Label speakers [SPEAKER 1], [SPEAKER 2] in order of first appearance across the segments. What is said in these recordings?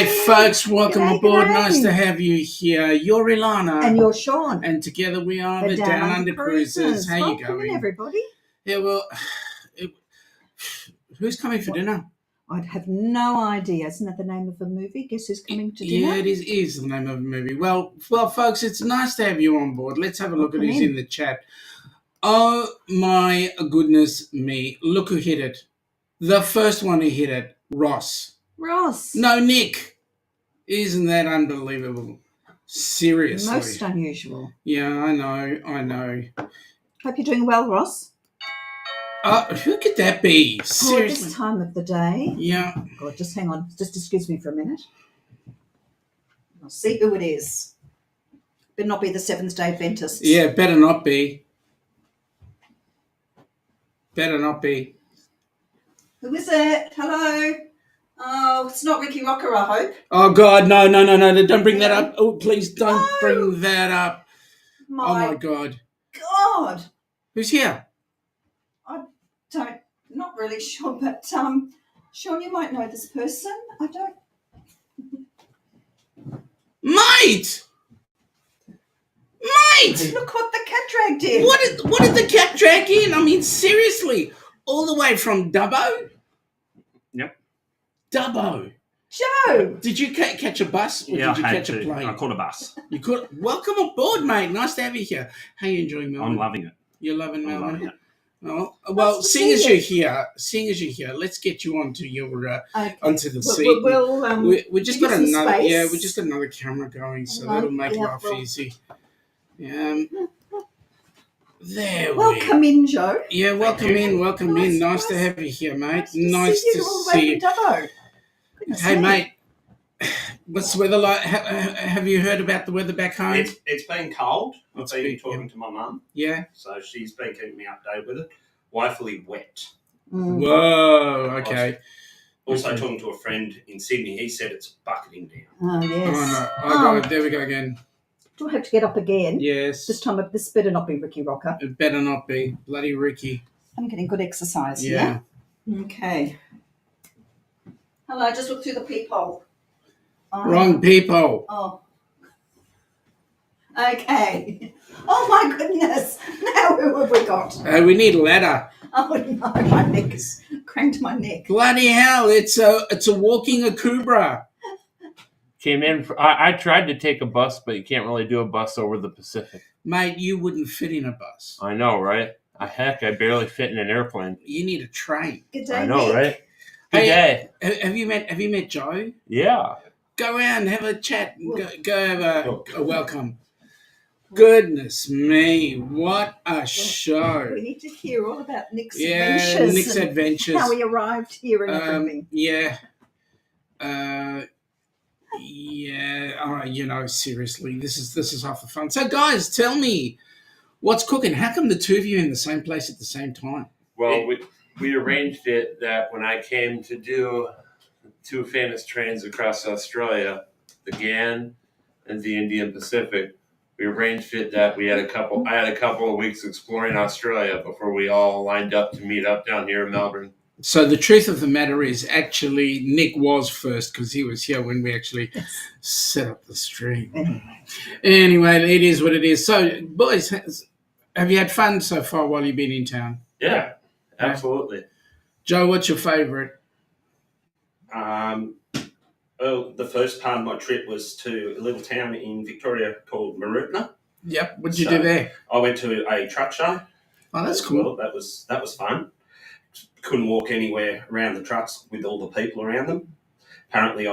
[SPEAKER 1] G'day, folks. Welcome aboard.
[SPEAKER 2] G'day.
[SPEAKER 1] Nice to have you here. You're Ilana.
[SPEAKER 2] And you're Sean.
[SPEAKER 1] And together we are the Down Under Cruises. How you going?
[SPEAKER 2] Everybody.
[SPEAKER 1] Yeah, well, who's coming for dinner?
[SPEAKER 2] I'd have no idea. Isn't that the name of the movie? Guess who's coming to dinner?
[SPEAKER 1] Yeah, it is the name of the movie. Well, folks, it's nice to have you on board. Let's have a look at who's in the chat. Oh, my goodness me. Look who hit it. The first one who hit it, Ross. No, Nick. Isn't that unbelievable? Seriously.
[SPEAKER 2] Most unusual.
[SPEAKER 1] Yeah, I know.
[SPEAKER 2] Hope you're doing well, Ross.
[SPEAKER 1] Who could that be? Seriously.
[SPEAKER 2] This time of the day.
[SPEAKER 1] Yeah.
[SPEAKER 2] God, just hang on. Just excuse me for a minute. I'll see who it is. Better not be the Seventh-day Adventists.
[SPEAKER 1] Yeah, better not be. Better not be.
[SPEAKER 2] Who is it? Hello? Oh, it's not Ricky Rocker, I hope.
[SPEAKER 1] Oh, God, no. Don't bring that up. Oh, please don't bring that up. Oh, my God.
[SPEAKER 2] God.
[SPEAKER 1] Who's here?
[SPEAKER 2] Not really sure, but Sean, you might know this person. I don't.
[SPEAKER 1] Mate!
[SPEAKER 2] Look what the cat dragged in.
[SPEAKER 1] What did the cat drag in? I mean, seriously. All the way from Dubbo?
[SPEAKER 3] Yep.
[SPEAKER 1] Dubbo.
[SPEAKER 2] Joe!
[SPEAKER 1] Did you catch a bus or did you catch a plane?
[SPEAKER 3] I caught a bus.
[SPEAKER 1] You caught. Welcome aboard, mate. Nice to have you here. How are you enjoying Melbourne?
[SPEAKER 3] I'm loving it.
[SPEAKER 1] You're loving Melbourne?
[SPEAKER 3] I'm loving it.
[SPEAKER 1] Oh, well, seeing as you're here, let's get you onto your onto the seat. We just got another we just got another camera going, so that'll make life easy. There
[SPEAKER 2] welcome in, Joe.
[SPEAKER 1] Yeah, welcome in. Nice to have you here, mate. Nice to see you. Hey, mate. What's the weather like? Have you heard about the weather back home?
[SPEAKER 3] It's been cold. I've been talking to my mum.
[SPEAKER 1] Yeah.
[SPEAKER 3] So she's been keeping me updated with it. Woefully wet.
[SPEAKER 1] Whoa, okay.
[SPEAKER 3] Also talking to a friend in Sydney. He said it's bucketing down.
[SPEAKER 2] Oh, yes.
[SPEAKER 1] Oh, no. There we go again.
[SPEAKER 2] Do I have to get up again?
[SPEAKER 1] Yes.
[SPEAKER 2] This better not be Ricky Rocker.
[SPEAKER 1] It better not be. Bloody Ricky.
[SPEAKER 2] I'm getting good exercise
[SPEAKER 1] here.
[SPEAKER 2] Okay. Hello, just look through the peephole.
[SPEAKER 1] Wrong people.
[SPEAKER 2] Oh. Okay. Oh, my goodness. Now who have we got?
[SPEAKER 1] We need a ladder.
[SPEAKER 2] Oh, no, my neck is cranked my neck.
[SPEAKER 1] Bloody hell, it's a walking akubra.
[SPEAKER 4] Came in. I tried to take a bus, but you can't really do a bus over the Pacific.
[SPEAKER 1] Mate, you wouldn't fit in a bus.
[SPEAKER 4] I know, right? Heck, I barely fit in an airplane.
[SPEAKER 1] You need a train.
[SPEAKER 2] Good day,
[SPEAKER 4] I know,
[SPEAKER 2] Nick.
[SPEAKER 4] right? Good day.
[SPEAKER 1] Have you met Joe?
[SPEAKER 4] Yeah.
[SPEAKER 1] Go around, have a chat. Go have a welcome. Goodness me, what a show.
[SPEAKER 2] We need to hear all about Nick's adventures.
[SPEAKER 1] Yeah, Nick's adventures.
[SPEAKER 2] How he arrived here and everything.
[SPEAKER 1] Yeah. Seriously, this is half the fun. So, guys, tell me, what's cooking? How come the two of you are in the same place at the same time?
[SPEAKER 4] Well, we arranged it that when I came to do two famous trains across Australia, the GAN and the Indian Pacific, we arranged it that I had a couple of weeks exploring Australia before we all lined up to meet up down here in Melbourne. So the truth of the matter is, actually, Nick was first because he was here when we actually set up the stream. Anyway, it is what it is. So, boys, have you had fun so far while you've been in town?
[SPEAKER 3] Yeah, absolutely.
[SPEAKER 1] Joe, what's your favourite?
[SPEAKER 3] Well, the first part of my trip was to a little town in Victoria called Marupna.
[SPEAKER 1] Yep. What did you do there?
[SPEAKER 3] I went to a truck show.
[SPEAKER 1] Oh, that's cool.
[SPEAKER 3] Well. That was fun. Couldn't walk anywhere around the trucks with all the people around them. Apparently,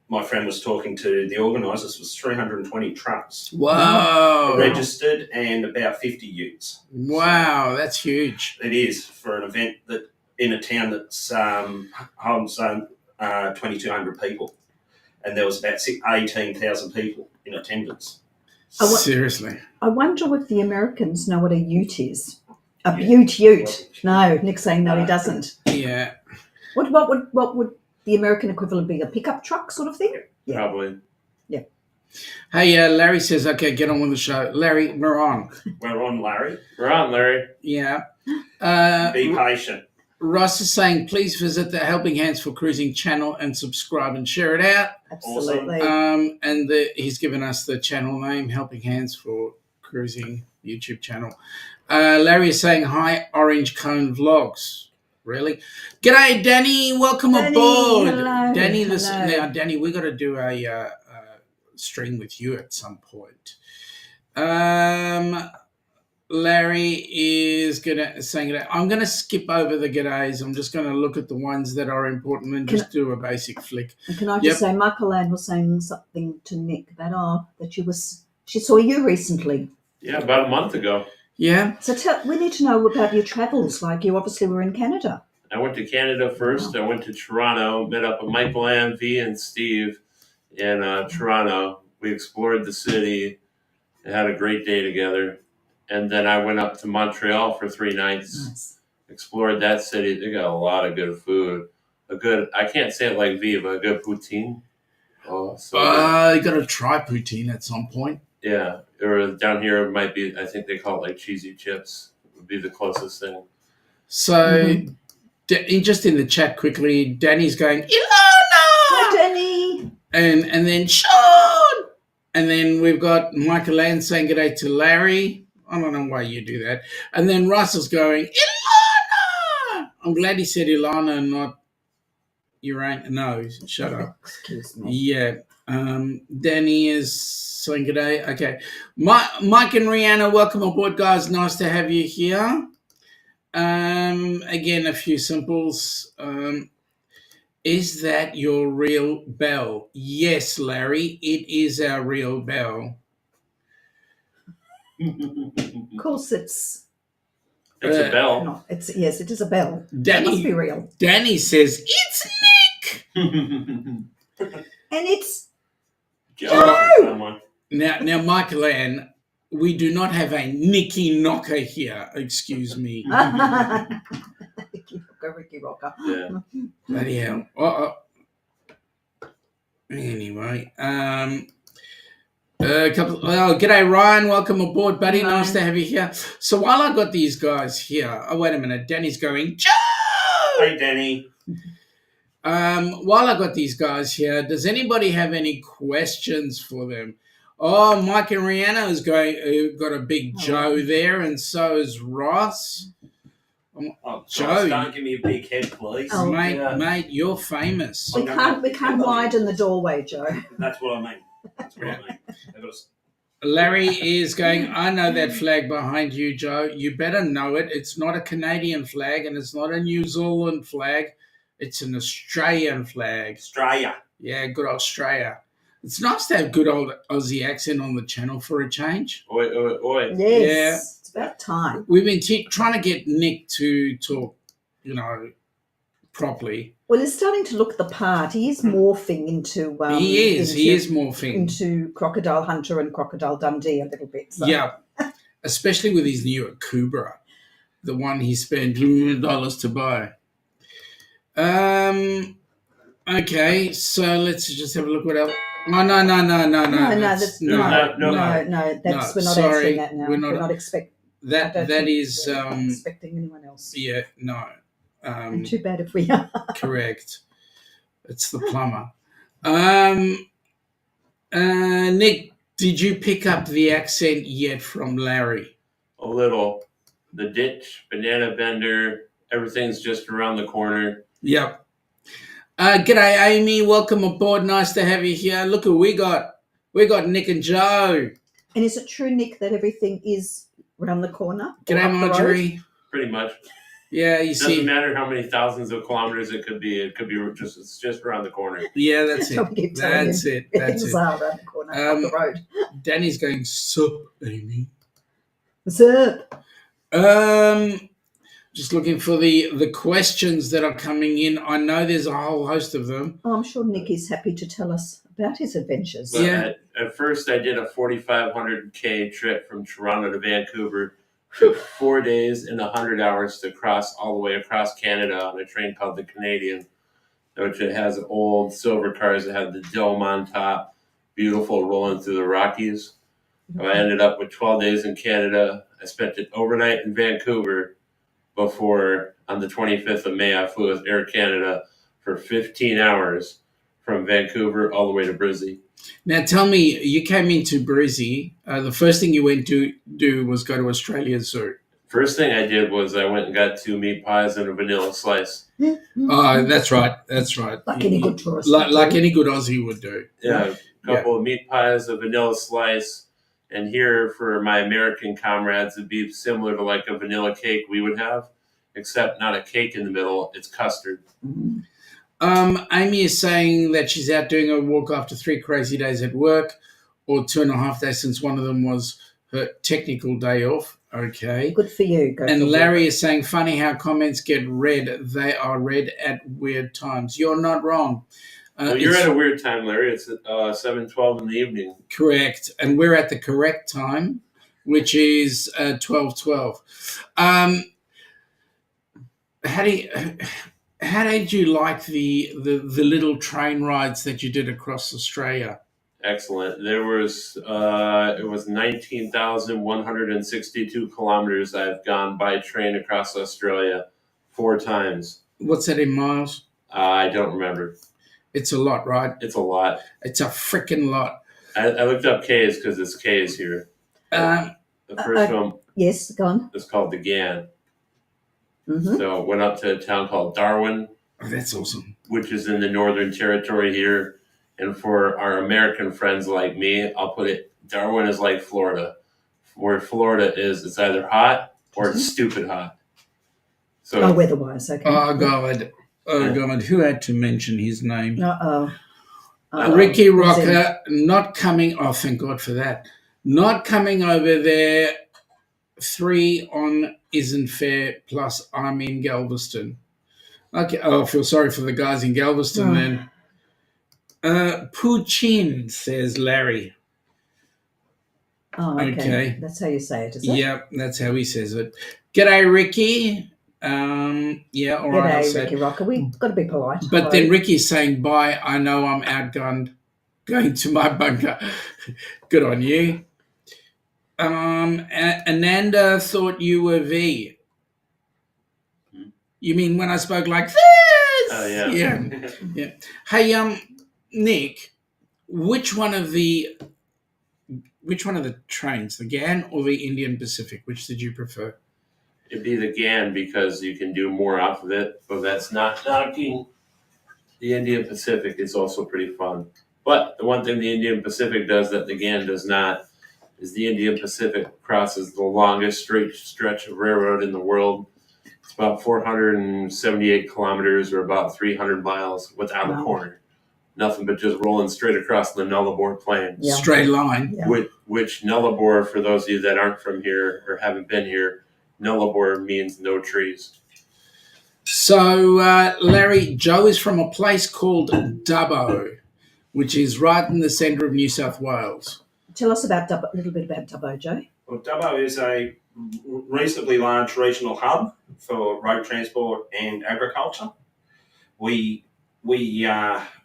[SPEAKER 3] my friend was talking to the organisers. It was 320 trucks.
[SPEAKER 1] Wow.
[SPEAKER 3] Registered and about 50 utes.
[SPEAKER 1] Wow, that's huge.
[SPEAKER 3] It is for an event that in a town that's holds 2,200 people, and there was about 18,000 people in attendance.
[SPEAKER 1] Seriously.
[SPEAKER 2] I wonder if the Americans know what a ute is. A ute. No, Nick's saying no, he doesn't.
[SPEAKER 1] Yeah.
[SPEAKER 2] What would the American equivalent be? A pickup truck sort of thing?
[SPEAKER 3] Yeah. Probably.
[SPEAKER 2] Yeah.
[SPEAKER 1] Hey, Larry says, okay, get on with the show. Larry, we're on.
[SPEAKER 3] We're on, Larry.
[SPEAKER 4] We're on, Larry.
[SPEAKER 1] Yeah.
[SPEAKER 3] Be patient.
[SPEAKER 1] Ross is saying, please visit the Helping Hands for Cruising channel and subscribe and share it out.
[SPEAKER 2] Absolutely.
[SPEAKER 1] And he's given us the channel name, Helping Hands for Cruising YouTube channel. Larry is saying, hi, Orange Cone Vlogs. Really? G'day, Danny. Welcome aboard.
[SPEAKER 2] Hello.
[SPEAKER 1] Danny,
[SPEAKER 2] Hello.
[SPEAKER 1] now, Danny, we got to do a stream with you at some point. Larry is saying that I'm gonna skip over the g'days. I'm just gonna look at the ones that are important and just do a basic flick.
[SPEAKER 2] And can I just say, Michael Ann was saying something to Nick that she saw you recently.
[SPEAKER 4] Yeah, about a month ago.
[SPEAKER 1] Yeah.
[SPEAKER 2] So we need to know about your travels. Like you obviously were in Canada.
[SPEAKER 4] I went to Canada first.
[SPEAKER 2] Wow.
[SPEAKER 4] I went to Toronto, met up with Michael Ann, V, and Steve in Toronto. We explored the city and had a great day together. And then I went up to Montreal for 3 nights,
[SPEAKER 2] Nice.
[SPEAKER 4] explored that city. They got a lot of good food. I can't say it like V, but a good poutine. Oh, so good.
[SPEAKER 1] You got to try poutine at some point.
[SPEAKER 4] Yeah, or down here it might be, I think they call it like cheesy chips. Would be the closest thing.
[SPEAKER 1] So, just in the chat quickly, Danny's going, Ilana!
[SPEAKER 2] Hi, Danny.
[SPEAKER 1] And then Sean! And then we've got Michael Ann saying g'day to Larry. I don't know why you do that. And then Russell's going, Ilana! I'm glad he said Ilana and not Uranus. No, shut up.
[SPEAKER 2] Excuse me.
[SPEAKER 1] Yeah. Danny is saying g'day. Okay. Mike and Rihanna, welcome aboard, guys. Nice to have you here. Again, a few simples. Is that your real bell? Yes, Larry, it is our real bell.
[SPEAKER 2] Of course, it's
[SPEAKER 4] a bell.
[SPEAKER 2] not. Yes, it is a bell.
[SPEAKER 1] Danny,
[SPEAKER 2] it must be real.
[SPEAKER 1] Danny says it's Nick.
[SPEAKER 2] And it's
[SPEAKER 4] Joe.
[SPEAKER 1] Now, Michael Ann, we do not have a Nicky Knocker here. Excuse me.
[SPEAKER 2] Ricky Rocker.
[SPEAKER 4] Yeah.
[SPEAKER 1] Bloody hell. Anyway, g'day Ryan, welcome aboard, buddy.
[SPEAKER 2] Hi.
[SPEAKER 1] Nice to have you here. So while I got these guys here, wait a minute, Danny's going, Joe!
[SPEAKER 3] Hey, Danny.
[SPEAKER 1] While I got these guys here, does anybody have any questions for them? Oh, Mike and Rihanna has got a big Joe there, and so is Ross.
[SPEAKER 3] Oh,
[SPEAKER 1] Joe,
[SPEAKER 3] Joe, don't give me a big head, please.
[SPEAKER 2] Oh,
[SPEAKER 1] mate, you're famous.
[SPEAKER 2] We can't widen the doorway, Joe.
[SPEAKER 3] That's what I mean. That's what I mean.
[SPEAKER 1] Larry is going, I know that flag behind you, Joe. You better know it. It's not a Canadian flag and it's not a New Zealand flag. It's an Australian flag.
[SPEAKER 3] Australia.
[SPEAKER 1] Yeah, good Australia. It's nice to have good old Aussie accent on the channel for a change.
[SPEAKER 4] Oi, oi, oi.
[SPEAKER 2] Yes, it's about time.
[SPEAKER 1] We've been trying to get Nick to talk, properly.
[SPEAKER 2] Well, he's starting to look the part. He is morphing into.
[SPEAKER 1] He is morphing
[SPEAKER 2] into Crocodile Hunter and Crocodile Dundee a little bit. So.
[SPEAKER 1] Yeah, especially with his new Cobra, the one he spent $2 to buy. Okay, so let's just have a look what else. No.
[SPEAKER 2] No, we're not
[SPEAKER 1] sorry,
[SPEAKER 2] answering that now.
[SPEAKER 1] we're
[SPEAKER 2] We're
[SPEAKER 1] not-
[SPEAKER 2] not expecting.
[SPEAKER 1] That is
[SPEAKER 2] expecting anyone else.
[SPEAKER 1] yeah, no.
[SPEAKER 2] And too bad if we are.
[SPEAKER 1] Correct. It's the plumber. Nick, did you pick up the accent yet from Larry?
[SPEAKER 4] A little. The ditch, banana bender, everything's just around the corner.
[SPEAKER 1] Yep. G'day, Amy. Welcome aboard. Nice to have you here. Look who we got. We got Nick and Joe.
[SPEAKER 2] And is it true, Nick, that everything is around the corner?
[SPEAKER 1] G'day, Marjorie.
[SPEAKER 4] Pretty much.
[SPEAKER 1] Yeah, you
[SPEAKER 4] Doesn't
[SPEAKER 1] see.
[SPEAKER 4] matter how many thousands of kilometers it could be. It could be it's just around the corner.
[SPEAKER 1] Yeah, that's it.
[SPEAKER 2] We keep telling
[SPEAKER 1] That's
[SPEAKER 2] him
[SPEAKER 1] it. That's
[SPEAKER 2] things
[SPEAKER 1] it.
[SPEAKER 2] are around the corner, up the road.
[SPEAKER 1] Danny's going, sup, Amy.
[SPEAKER 2] What's up?
[SPEAKER 1] Just looking for the questions that are coming in. I know there's a whole host of them.
[SPEAKER 2] Oh, I'm sure Nick is happy to tell us about his adventures.
[SPEAKER 4] But
[SPEAKER 1] Yeah.
[SPEAKER 4] At first, I did a 4,500K trip from Toronto to Vancouver. Took 4 days and 100 hours to cross all the way across Canada on a train called the Canadian, which it has old silver cars that have the dome on top, beautiful, rolling through the Rockies. I ended up with 12 days in Canada. I spent an overnight in Vancouver, before on the 25th of May I flew with Air Canada for 15 hours from Vancouver all the way to Brizzy.
[SPEAKER 1] Now tell me, you came into Brizzy. The first thing you went to do was go to Australia Zoo.
[SPEAKER 4] First thing I did was I went and got 2 meat pies and a vanilla slice.
[SPEAKER 1] Oh, that's right. That's right.
[SPEAKER 2] Like any good tourist.
[SPEAKER 1] Like any good Aussie would do.
[SPEAKER 4] Yeah, a couple of meat pies, a vanilla slice, and here for my American comrades, it'd be similar to like a vanilla cake we would have, except not a cake in the middle, it's custard.
[SPEAKER 1] Amy is saying that she's out doing a walk after 3 crazy days at work, or 2.5 days since one of them was her technical day off. Okay.
[SPEAKER 2] Good for you. Go
[SPEAKER 1] And
[SPEAKER 2] for
[SPEAKER 1] Larry is saying, funny how comments get read. They are read at weird times. You're not wrong.
[SPEAKER 4] Well, you're at a weird time, Larry. It's 7:12 in the evening.
[SPEAKER 1] Correct. And we're at the correct time, which is 12:12. How did you like the little train rides that you did across Australia?
[SPEAKER 4] Excellent. There was it was 19,162 kilometers I've gone by train across Australia 4 times.
[SPEAKER 1] What's that in miles?
[SPEAKER 4] I don't remember.
[SPEAKER 1] It's a lot, right?
[SPEAKER 4] It's a lot.
[SPEAKER 1] It's a freaking lot.
[SPEAKER 4] I looked up K's because it's K's here. The first one
[SPEAKER 2] Yes, go on.
[SPEAKER 4] is called the GAN.
[SPEAKER 2] Mm-hmm.
[SPEAKER 4] So went up to a town called Darwin,
[SPEAKER 1] Oh, that's awesome.
[SPEAKER 4] which is in the Northern Territory here. And for our American friends like me, I'll put it, Darwin is like Florida. Where Florida is, it's either hot or it's stupid hot. So
[SPEAKER 2] Oh, weather-wise, okay.
[SPEAKER 1] Oh, God. Oh, God. Who had to mention his name?
[SPEAKER 2] Uh-oh.
[SPEAKER 1] Ricky Rocker not coming. Oh, thank God for that. Not coming over there. 3 on isn't fair. Plus, I'm in Galveston. Okay. Oh, I feel sorry for the guys in Galveston then. Poochin, says Larry.
[SPEAKER 2] Oh, okay.
[SPEAKER 1] Okay.
[SPEAKER 2] That's how you say it, is it?
[SPEAKER 1] Yep, that's how he says it. G'day, Ricky. Yeah, all right. I'll
[SPEAKER 2] G'day,
[SPEAKER 1] say
[SPEAKER 2] Ricky Rocker. We've got to be polite.
[SPEAKER 1] But
[SPEAKER 2] Hello.
[SPEAKER 1] then Ricky's saying, bye, I know I'm outgunned. Going to my bunker. Good on you. Ananda thought you were V. You mean when I spoke like this?
[SPEAKER 4] Oh, yeah.
[SPEAKER 1] Yeah. Hey, Nick, which one of the trains, the GAN or the Indian Pacific, which did you prefer?
[SPEAKER 4] It'd be the GAN because you can do more off of it, but that's not knocking. The Indian Pacific is also pretty fun. But the one thing the Indian Pacific does that the GAN does not is the Indian Pacific crosses the longest straight stretch of railroad in the world. It's about 478 kilometers or about 300 miles without a corner. Nothing but just rolling straight across the Nullarbor Plain.
[SPEAKER 1] Yeah. Straight line.
[SPEAKER 2] Yeah.
[SPEAKER 4] Which Nullarbor, for those of you that aren't from here or haven't been here, Nullarbor means no trees.
[SPEAKER 1] So, Larry, Joe is from a place called Dubbo, which is right in the centre of New South Wales.
[SPEAKER 2] Tell us about Dubbo, a little bit about Dubbo, Joe.
[SPEAKER 3] Well, Dubbo is a reasonably large regional hub for road transport and agriculture.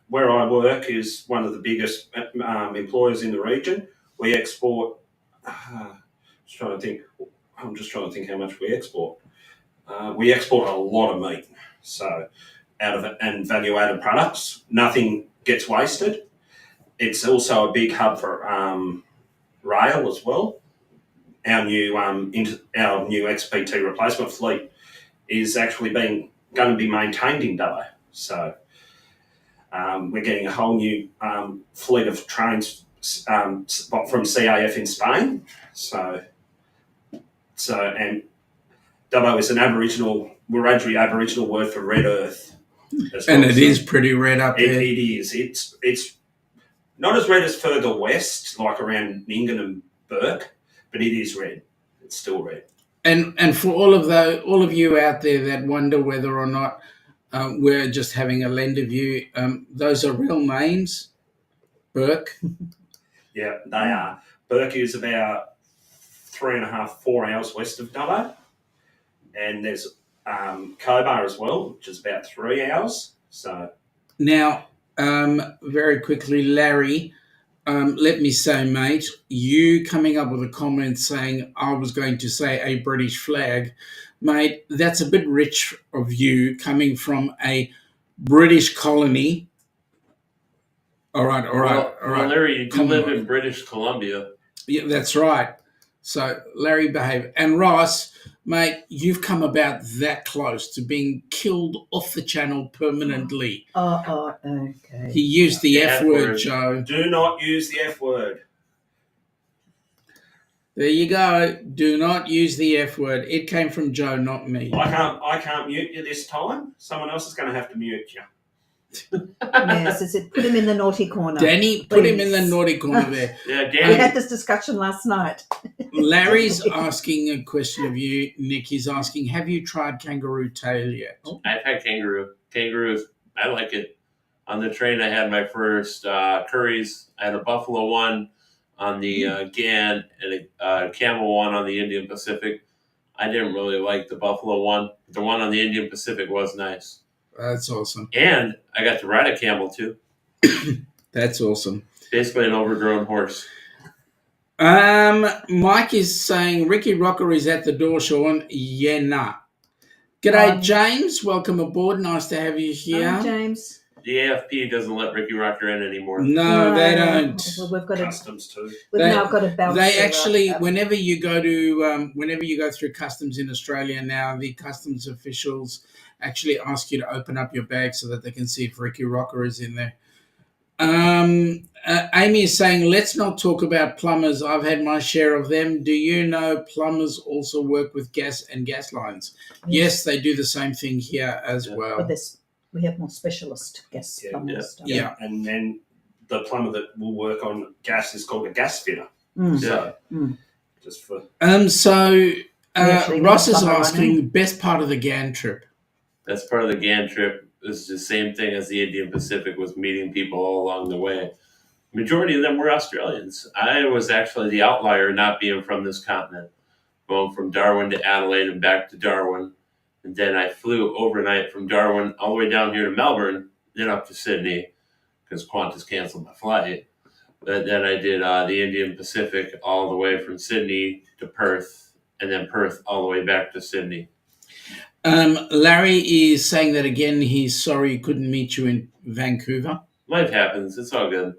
[SPEAKER 3] Where I work is one of the biggest employers in the region. We export. I'm just trying to think how much we export. We export a lot of meat, so and value-added products. Nothing gets wasted. It's also a big hub for rail as well. Our new XPT replacement fleet is actually going to be maintained in Dubbo. So we're getting a whole new fleet of trains from CAF in Spain. So and Dubbo is an Wiradjuri Aboriginal word for red earth.
[SPEAKER 1] And it is pretty red up there.
[SPEAKER 3] It is. It's not as red as further west, like around Ningen and Burke, but it is red. It's still red.
[SPEAKER 1] And for all of you out there that wonder whether or not we're just having a lender view, those are real names. Burke.
[SPEAKER 3] Yeah, they are. Burke is about 3.5, 4 hours west of Dubbo. And there's Cobar as well, which is about 3 hours. So
[SPEAKER 1] now, very quickly, Larry, let me say, mate, you coming up with a comment saying I was going to say a British flag, mate, that's a bit rich of you coming from a British colony. All right.
[SPEAKER 4] Well, Larry, you do live
[SPEAKER 1] Commonwealth.
[SPEAKER 4] in British Columbia.
[SPEAKER 1] Yeah, that's right. So, Larry, behave. And Ross, mate, you've come about that close to being killed off the channel permanently.
[SPEAKER 2] Okay.
[SPEAKER 1] He used the F word,
[SPEAKER 4] word.
[SPEAKER 1] Joe.
[SPEAKER 3] Do not use the F word.
[SPEAKER 1] There you go. Do not use the F word. It came from Joe, not me.
[SPEAKER 3] I can't mute you this time. Someone else is going to have to mute you.
[SPEAKER 2] Yes, is it put him in the naughty corner?
[SPEAKER 1] Danny, put him in the naughty corner there.
[SPEAKER 4] Yeah,
[SPEAKER 2] We
[SPEAKER 4] Danny.
[SPEAKER 2] had this discussion last night.
[SPEAKER 1] Larry's asking a question of you, Nick. He's asking, have you tried kangaroo tail yet?
[SPEAKER 4] I've had kangaroo. Kangaroos, I like it. On the train, I had my first curries. I had a buffalo one on the GAN and a camel one on the Indian Pacific. I didn't really like the buffalo one. The one on the Indian Pacific was nice.
[SPEAKER 1] That's awesome.
[SPEAKER 4] And I got to ride a camel too.
[SPEAKER 1] That's awesome.
[SPEAKER 4] Basically an overgrown horse.
[SPEAKER 1] Mike is saying Ricky Rocker is at the door, Sean. Yeah, nah. G'day, James. Welcome aboard. Nice to have you here.
[SPEAKER 2] Hi, James.
[SPEAKER 4] The AFP doesn't let Ricky Rocker in anymore.
[SPEAKER 1] No, they don't.
[SPEAKER 2] Well, we've got
[SPEAKER 3] Customs too.
[SPEAKER 2] We've now got a bouncer.
[SPEAKER 1] They actually, whenever you go through customs in Australia now, the customs officials actually ask you to open up your bag so that they can see if Ricky Rocker is in there. Amy is saying, let's not talk about plumbers. I've had my share of them. Do you know plumbers also work with gas and gas lines? Yes, they do the same thing here as well.
[SPEAKER 2] But we have more specialist gas plumbers.
[SPEAKER 1] Yeah.
[SPEAKER 3] And then the plumber that will work on gas is called a gas fitter. So, just for...
[SPEAKER 1] Ross is asking, best part of the GAN trip?
[SPEAKER 4] That's part of the GAN trip. It's the same thing as the Indian Pacific, was meeting people all along the way. Majority of them were Australians. I was actually the outlier, not being from this continent. Going from Darwin to Adelaide and back to Darwin. And then I flew overnight from Darwin all the way down here to Melbourne, then up to Sydney, because Qantas canceled my flight. But then I did the Indian Pacific all the way from Sydney to Perth, and then Perth all the way back to Sydney.
[SPEAKER 1] Larry is saying that again, he's sorry he couldn't meet you in Vancouver.
[SPEAKER 4] Life happens. It's all good.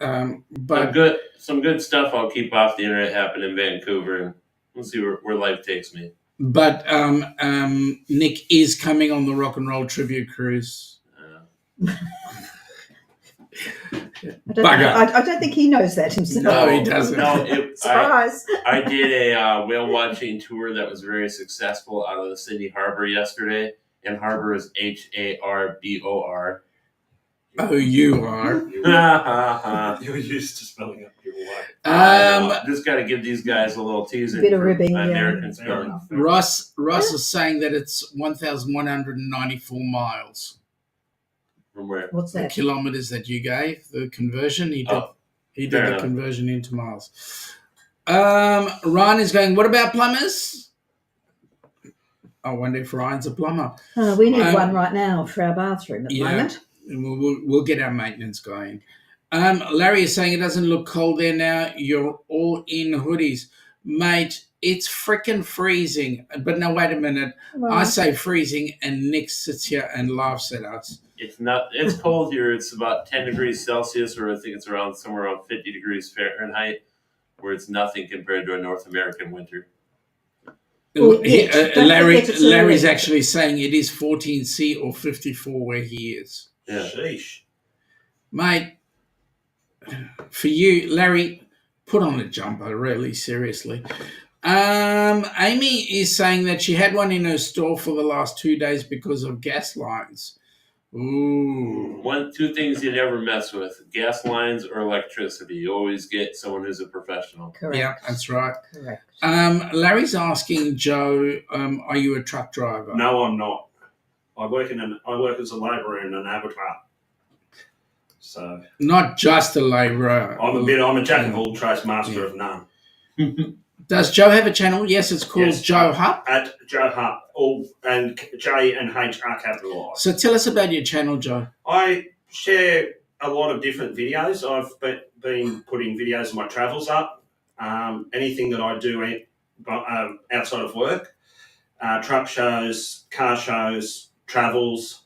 [SPEAKER 1] But
[SPEAKER 4] some good stuff I'll keep off the internet happened in Vancouver, and we'll see where life takes me.
[SPEAKER 1] But Nick is coming on the Rock and Roll Tribute Cruise.
[SPEAKER 2] I don't think he knows that himself.
[SPEAKER 1] No, he doesn't.
[SPEAKER 2] Surprise!
[SPEAKER 4] I did a whale watching tour that was very successful out of the Sydney Harbour yesterday. And harbour is Harbor.
[SPEAKER 1] Oh, you are.
[SPEAKER 3] You're used to spelling up your way.
[SPEAKER 4] Just got to give these guys a little teasing.
[SPEAKER 2] Bit of ribbing,
[SPEAKER 4] my American spelling.
[SPEAKER 1] Ross is saying that it's 1,194 miles.
[SPEAKER 4] From where?
[SPEAKER 2] What's
[SPEAKER 1] The
[SPEAKER 2] that?
[SPEAKER 1] kilometers that you gave, the conversion. He did the conversion into miles. Ryan is going, what about plumbers? I wonder if Ryan's a plumber.
[SPEAKER 2] We need one right now for our bathroom at the moment.
[SPEAKER 1] We'll get our maintenance going. Larry is saying it doesn't look cold there now. You're all in hoodies. Mate, it's freaking freezing. But no, wait a minute.
[SPEAKER 2] Well,
[SPEAKER 1] I say freezing and Nick sits here and laughs at us.
[SPEAKER 4] It's not. It's cold here. It's about 10 degrees Celsius, or I think it's somewhere around 50 degrees Fahrenheit, where it's nothing compared to a North American winter.
[SPEAKER 1] Larry's actually saying it is 14C or 54 where he is.
[SPEAKER 4] Yeah.
[SPEAKER 3] Sheesh.
[SPEAKER 1] Mate, for you, Larry, put on a jumper, really, seriously. Amy is saying that she had one in her store for the last 2 days because of gas lines. Ooh.
[SPEAKER 4] Two things you never mess with: gas lines or electricity. You always get someone who's a professional.
[SPEAKER 2] Correct.
[SPEAKER 1] Yeah, that's right.
[SPEAKER 2] Correct.
[SPEAKER 1] Larry's asking Joe, are you a truck driver?
[SPEAKER 3] No, I'm not. I work as a labourer in an abattoir. So
[SPEAKER 1] Not just a labourer.
[SPEAKER 3] I'm a jack of all trades, master of none.
[SPEAKER 1] Does Joe have a channel? Yes, it's called Joe Hupp.
[SPEAKER 3] At Joe Hupp, and J and H are capitalised.
[SPEAKER 1] So tell us about your channel, Joe.
[SPEAKER 3] I share a lot of different videos. I've been putting videos of my travels up, anything that I do outside of work. truck shows, car shows, travels,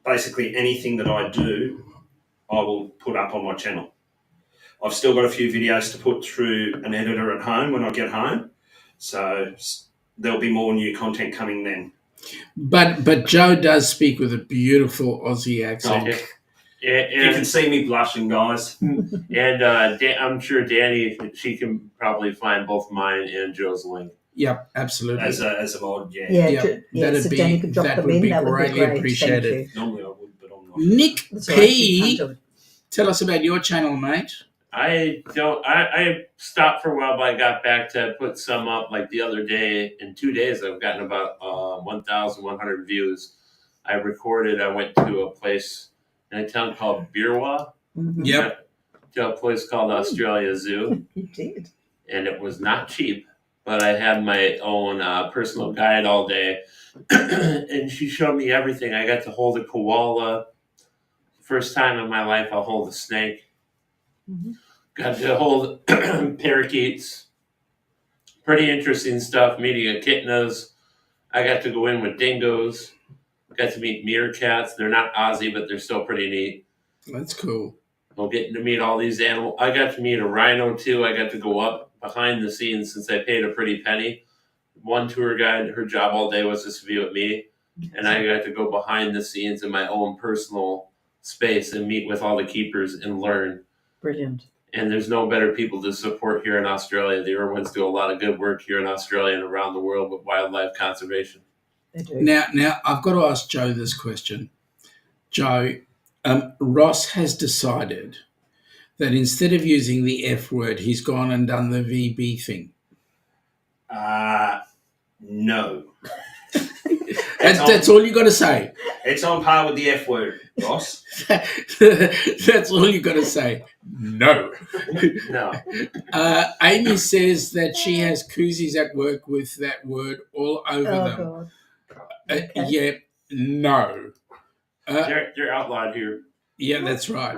[SPEAKER 3] basically anything that I do, I will put up on my channel. I've still got a few videos to put through an editor at home when I get home, so there'll be more new content coming then.
[SPEAKER 1] But Joe does speak with a beautiful Aussie accent.
[SPEAKER 3] Oh, you can see me blushing, guys.
[SPEAKER 4] And I'm sure Danny, she can probably find both mine and Joe's link.
[SPEAKER 1] Yep, absolutely.
[SPEAKER 3] As a mod, yeah.
[SPEAKER 1] That'd
[SPEAKER 2] so
[SPEAKER 1] be,
[SPEAKER 2] Danny could drop
[SPEAKER 1] that
[SPEAKER 2] them
[SPEAKER 1] would
[SPEAKER 2] in.
[SPEAKER 1] be
[SPEAKER 2] That would be
[SPEAKER 1] greatly
[SPEAKER 2] great.
[SPEAKER 1] appreciated.
[SPEAKER 2] Thank you.
[SPEAKER 3] Normally I would, but I'm not.
[SPEAKER 1] Nick
[SPEAKER 2] That's all right, you
[SPEAKER 1] P,
[SPEAKER 2] can't do it.
[SPEAKER 1] tell us about your channel, mate.
[SPEAKER 4] I stopped for a while, but I got back to put some up like the other day. In 2 days, I've gotten about 1,100 views. I went to a place in a town called Birwa.
[SPEAKER 2] Mhm.
[SPEAKER 1] Yep.
[SPEAKER 4] To a place called Australia Zoo.
[SPEAKER 2] You did.
[SPEAKER 4] And it was not cheap, but I had my own personal guide all day. And she showed me everything. I got to hold a koala. First time in my life I'll hold a snake.
[SPEAKER 2] Mhm.
[SPEAKER 4] Got to hold parakeets. Pretty interesting stuff, meeting echidnas. I got to go in with dingoes. Got to meet meerkats. They're not Aussie, but they're still pretty neat.
[SPEAKER 1] That's cool.
[SPEAKER 4] Well, getting to meet all these animals. I got to meet a rhino too. I got to go up behind the scenes since I paid a pretty penny. One tour guide, her job all day was just to be with me. And I got to go behind the scenes in my own personal space and meet with all the keepers and learn.
[SPEAKER 2] Brilliant.
[SPEAKER 4] And there's no better people to support here in Australia. The Irwins do a lot of good work here in Australia and around the world with wildlife conservation.
[SPEAKER 2] They do.
[SPEAKER 1] Now I've got to ask Joe this question. Joe, Ross has decided that instead of using the F word, he's gone and done the VB thing.
[SPEAKER 3] No.
[SPEAKER 1] That's all you got to say.
[SPEAKER 3] It's on par with the F word, Ross.
[SPEAKER 1] That's all you got to say. No.
[SPEAKER 4] No.
[SPEAKER 1] Amy says that she has koozies at work with that word all over them.
[SPEAKER 2] God. Okay.
[SPEAKER 1] Yeah, no.
[SPEAKER 4] They're outlawed here.
[SPEAKER 1] Yeah, that's right.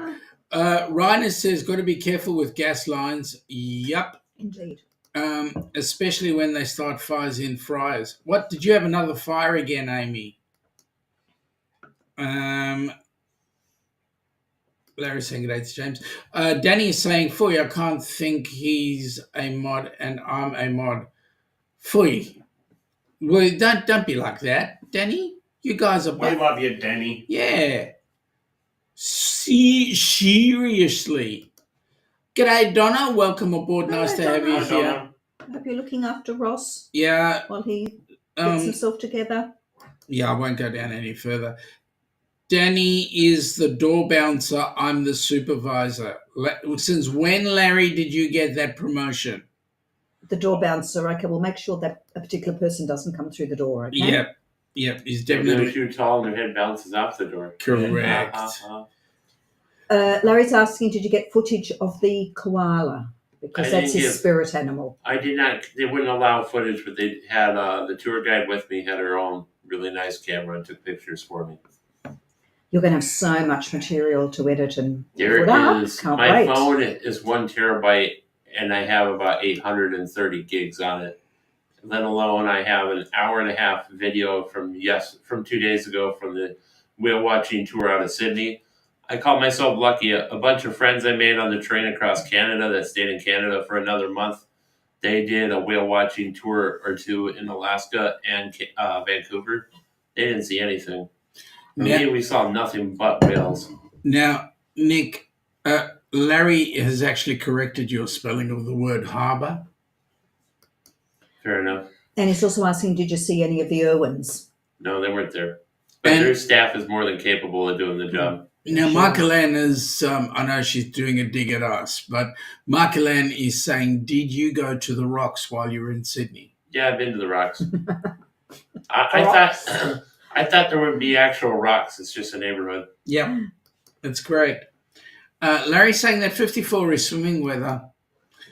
[SPEAKER 1] Reiner says, got to be careful with gas lines. Yup.
[SPEAKER 2] Indeed.
[SPEAKER 1] Especially when they start fires in fryers. What, did you have another fire again, Amy? Larry's saying good day to James. Danny is saying, Foy, I can't think he's a mod and I'm a mod. Foy. Well, don't be like that, Danny. You guys are
[SPEAKER 3] We
[SPEAKER 1] both.
[SPEAKER 3] love you, Danny.
[SPEAKER 1] Yeah. Seriously. G'day, Donna. Welcome aboard.
[SPEAKER 2] Hello,
[SPEAKER 1] Nice to have you
[SPEAKER 2] Donna.
[SPEAKER 1] here.
[SPEAKER 3] Donna.
[SPEAKER 2] I hope you're looking after Ross
[SPEAKER 1] Yeah.
[SPEAKER 2] while he gets himself together.
[SPEAKER 1] Yeah, I won't go down any further. Danny is the door bouncer. I'm the supervisor. Since when, Larry, did you get that promotion?
[SPEAKER 2] The door bouncer. Okay, we'll make sure that a particular person doesn't come through the door. Okay.
[SPEAKER 1] Yep. He's
[SPEAKER 4] They're
[SPEAKER 1] definitely
[SPEAKER 4] too tall and their head bounces off the door.
[SPEAKER 1] correct.
[SPEAKER 2] Larry's asking, did you get footage of the koala? Because
[SPEAKER 4] I
[SPEAKER 2] that's
[SPEAKER 4] didn't
[SPEAKER 2] his
[SPEAKER 4] get-
[SPEAKER 2] spirit animal.
[SPEAKER 4] I did not. They wouldn't allow footage, but they had the tour guide with me had her own really nice camera and took pictures for me.
[SPEAKER 2] You're going to have so much material to edit and
[SPEAKER 4] There
[SPEAKER 2] put up.
[SPEAKER 4] is
[SPEAKER 2] Can't
[SPEAKER 4] my
[SPEAKER 2] wait.
[SPEAKER 4] phone is 1 terabyte, and I have about 830 gigs on it. Let alone I have an hour and a half video from 2 days ago from the whale watching tour out of Sydney. I call myself lucky. A bunch of friends I made on the train across Canada that stayed in Canada for another month, they did a whale watching tour or two in Alaska and Vancouver. They didn't see anything. For me, we saw nothing but whales.
[SPEAKER 1] Now, Nick, Larry has actually corrected your spelling of the word harbour.
[SPEAKER 4] Fair enough.
[SPEAKER 2] And he's also asking, did you see any of the Irwins?
[SPEAKER 4] No, they weren't there. But
[SPEAKER 1] And-
[SPEAKER 4] their staff is more than capable of doing the job.
[SPEAKER 1] Now,
[SPEAKER 2] Sure.
[SPEAKER 1] Mark-Elaine is, I know she's doing a dig at us, but Mark-Elaine is saying, did you go to the Rocks while you were in Sydney?
[SPEAKER 4] Yeah, I've been to the rocks. I thought there would be actual rocks. It's just a neighborhood.
[SPEAKER 1] Yep, that's great. Larry's saying that 54 is swimming weather.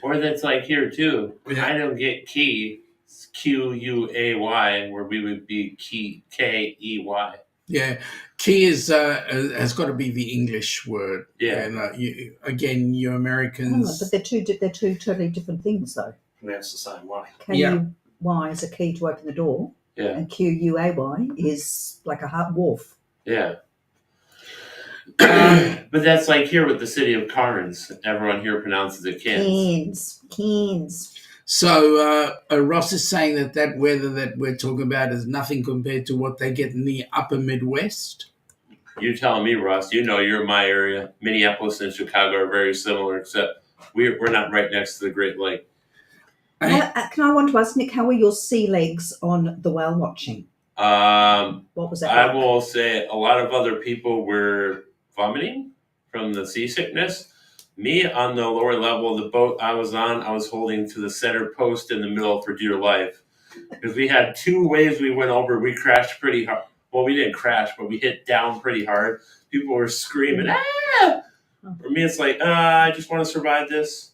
[SPEAKER 4] Or that's like here too.
[SPEAKER 1] Yeah.
[SPEAKER 4] I don't get key. It's Q-U-A-Y, where we would be key, K-E-Y.
[SPEAKER 1] Yeah, key is has got to be the English word.
[SPEAKER 4] Yeah.
[SPEAKER 1] And you
[SPEAKER 2] Oh,
[SPEAKER 1] Americans.
[SPEAKER 2] but they're two totally different things, though.
[SPEAKER 3] pronounced the same way.
[SPEAKER 2] K-U-Y is a key to open the door,
[SPEAKER 4] Yeah.
[SPEAKER 2] and Q-U-A-Y is like a hard wharf.
[SPEAKER 4] Yeah. But that's like here with the city of Cairns. Everyone here pronounces it Cairns.
[SPEAKER 2] Cairns.
[SPEAKER 1] So Ross is saying that weather that we're talking about is nothing compared to what they get in the upper Midwest.
[SPEAKER 4] You telling me, Ross? You know, you're in my area. Minneapolis and Chicago are very similar, except we're not right next to the Great Lake.
[SPEAKER 2] Can I want to ask Nick, how were your sea legs on the whale watching? What was that
[SPEAKER 4] I
[SPEAKER 2] like?
[SPEAKER 4] will say a lot of other people were vomiting from the seasickness. Me, on the lower level of the boat I was on, I was holding to the center post in the middle for dear life. Because we had 2 waves we went over. We crashed pretty hard. Well, we didn't crash, but we hit down pretty hard. People were screaming, ah! For me, it's like, I just want to survive this.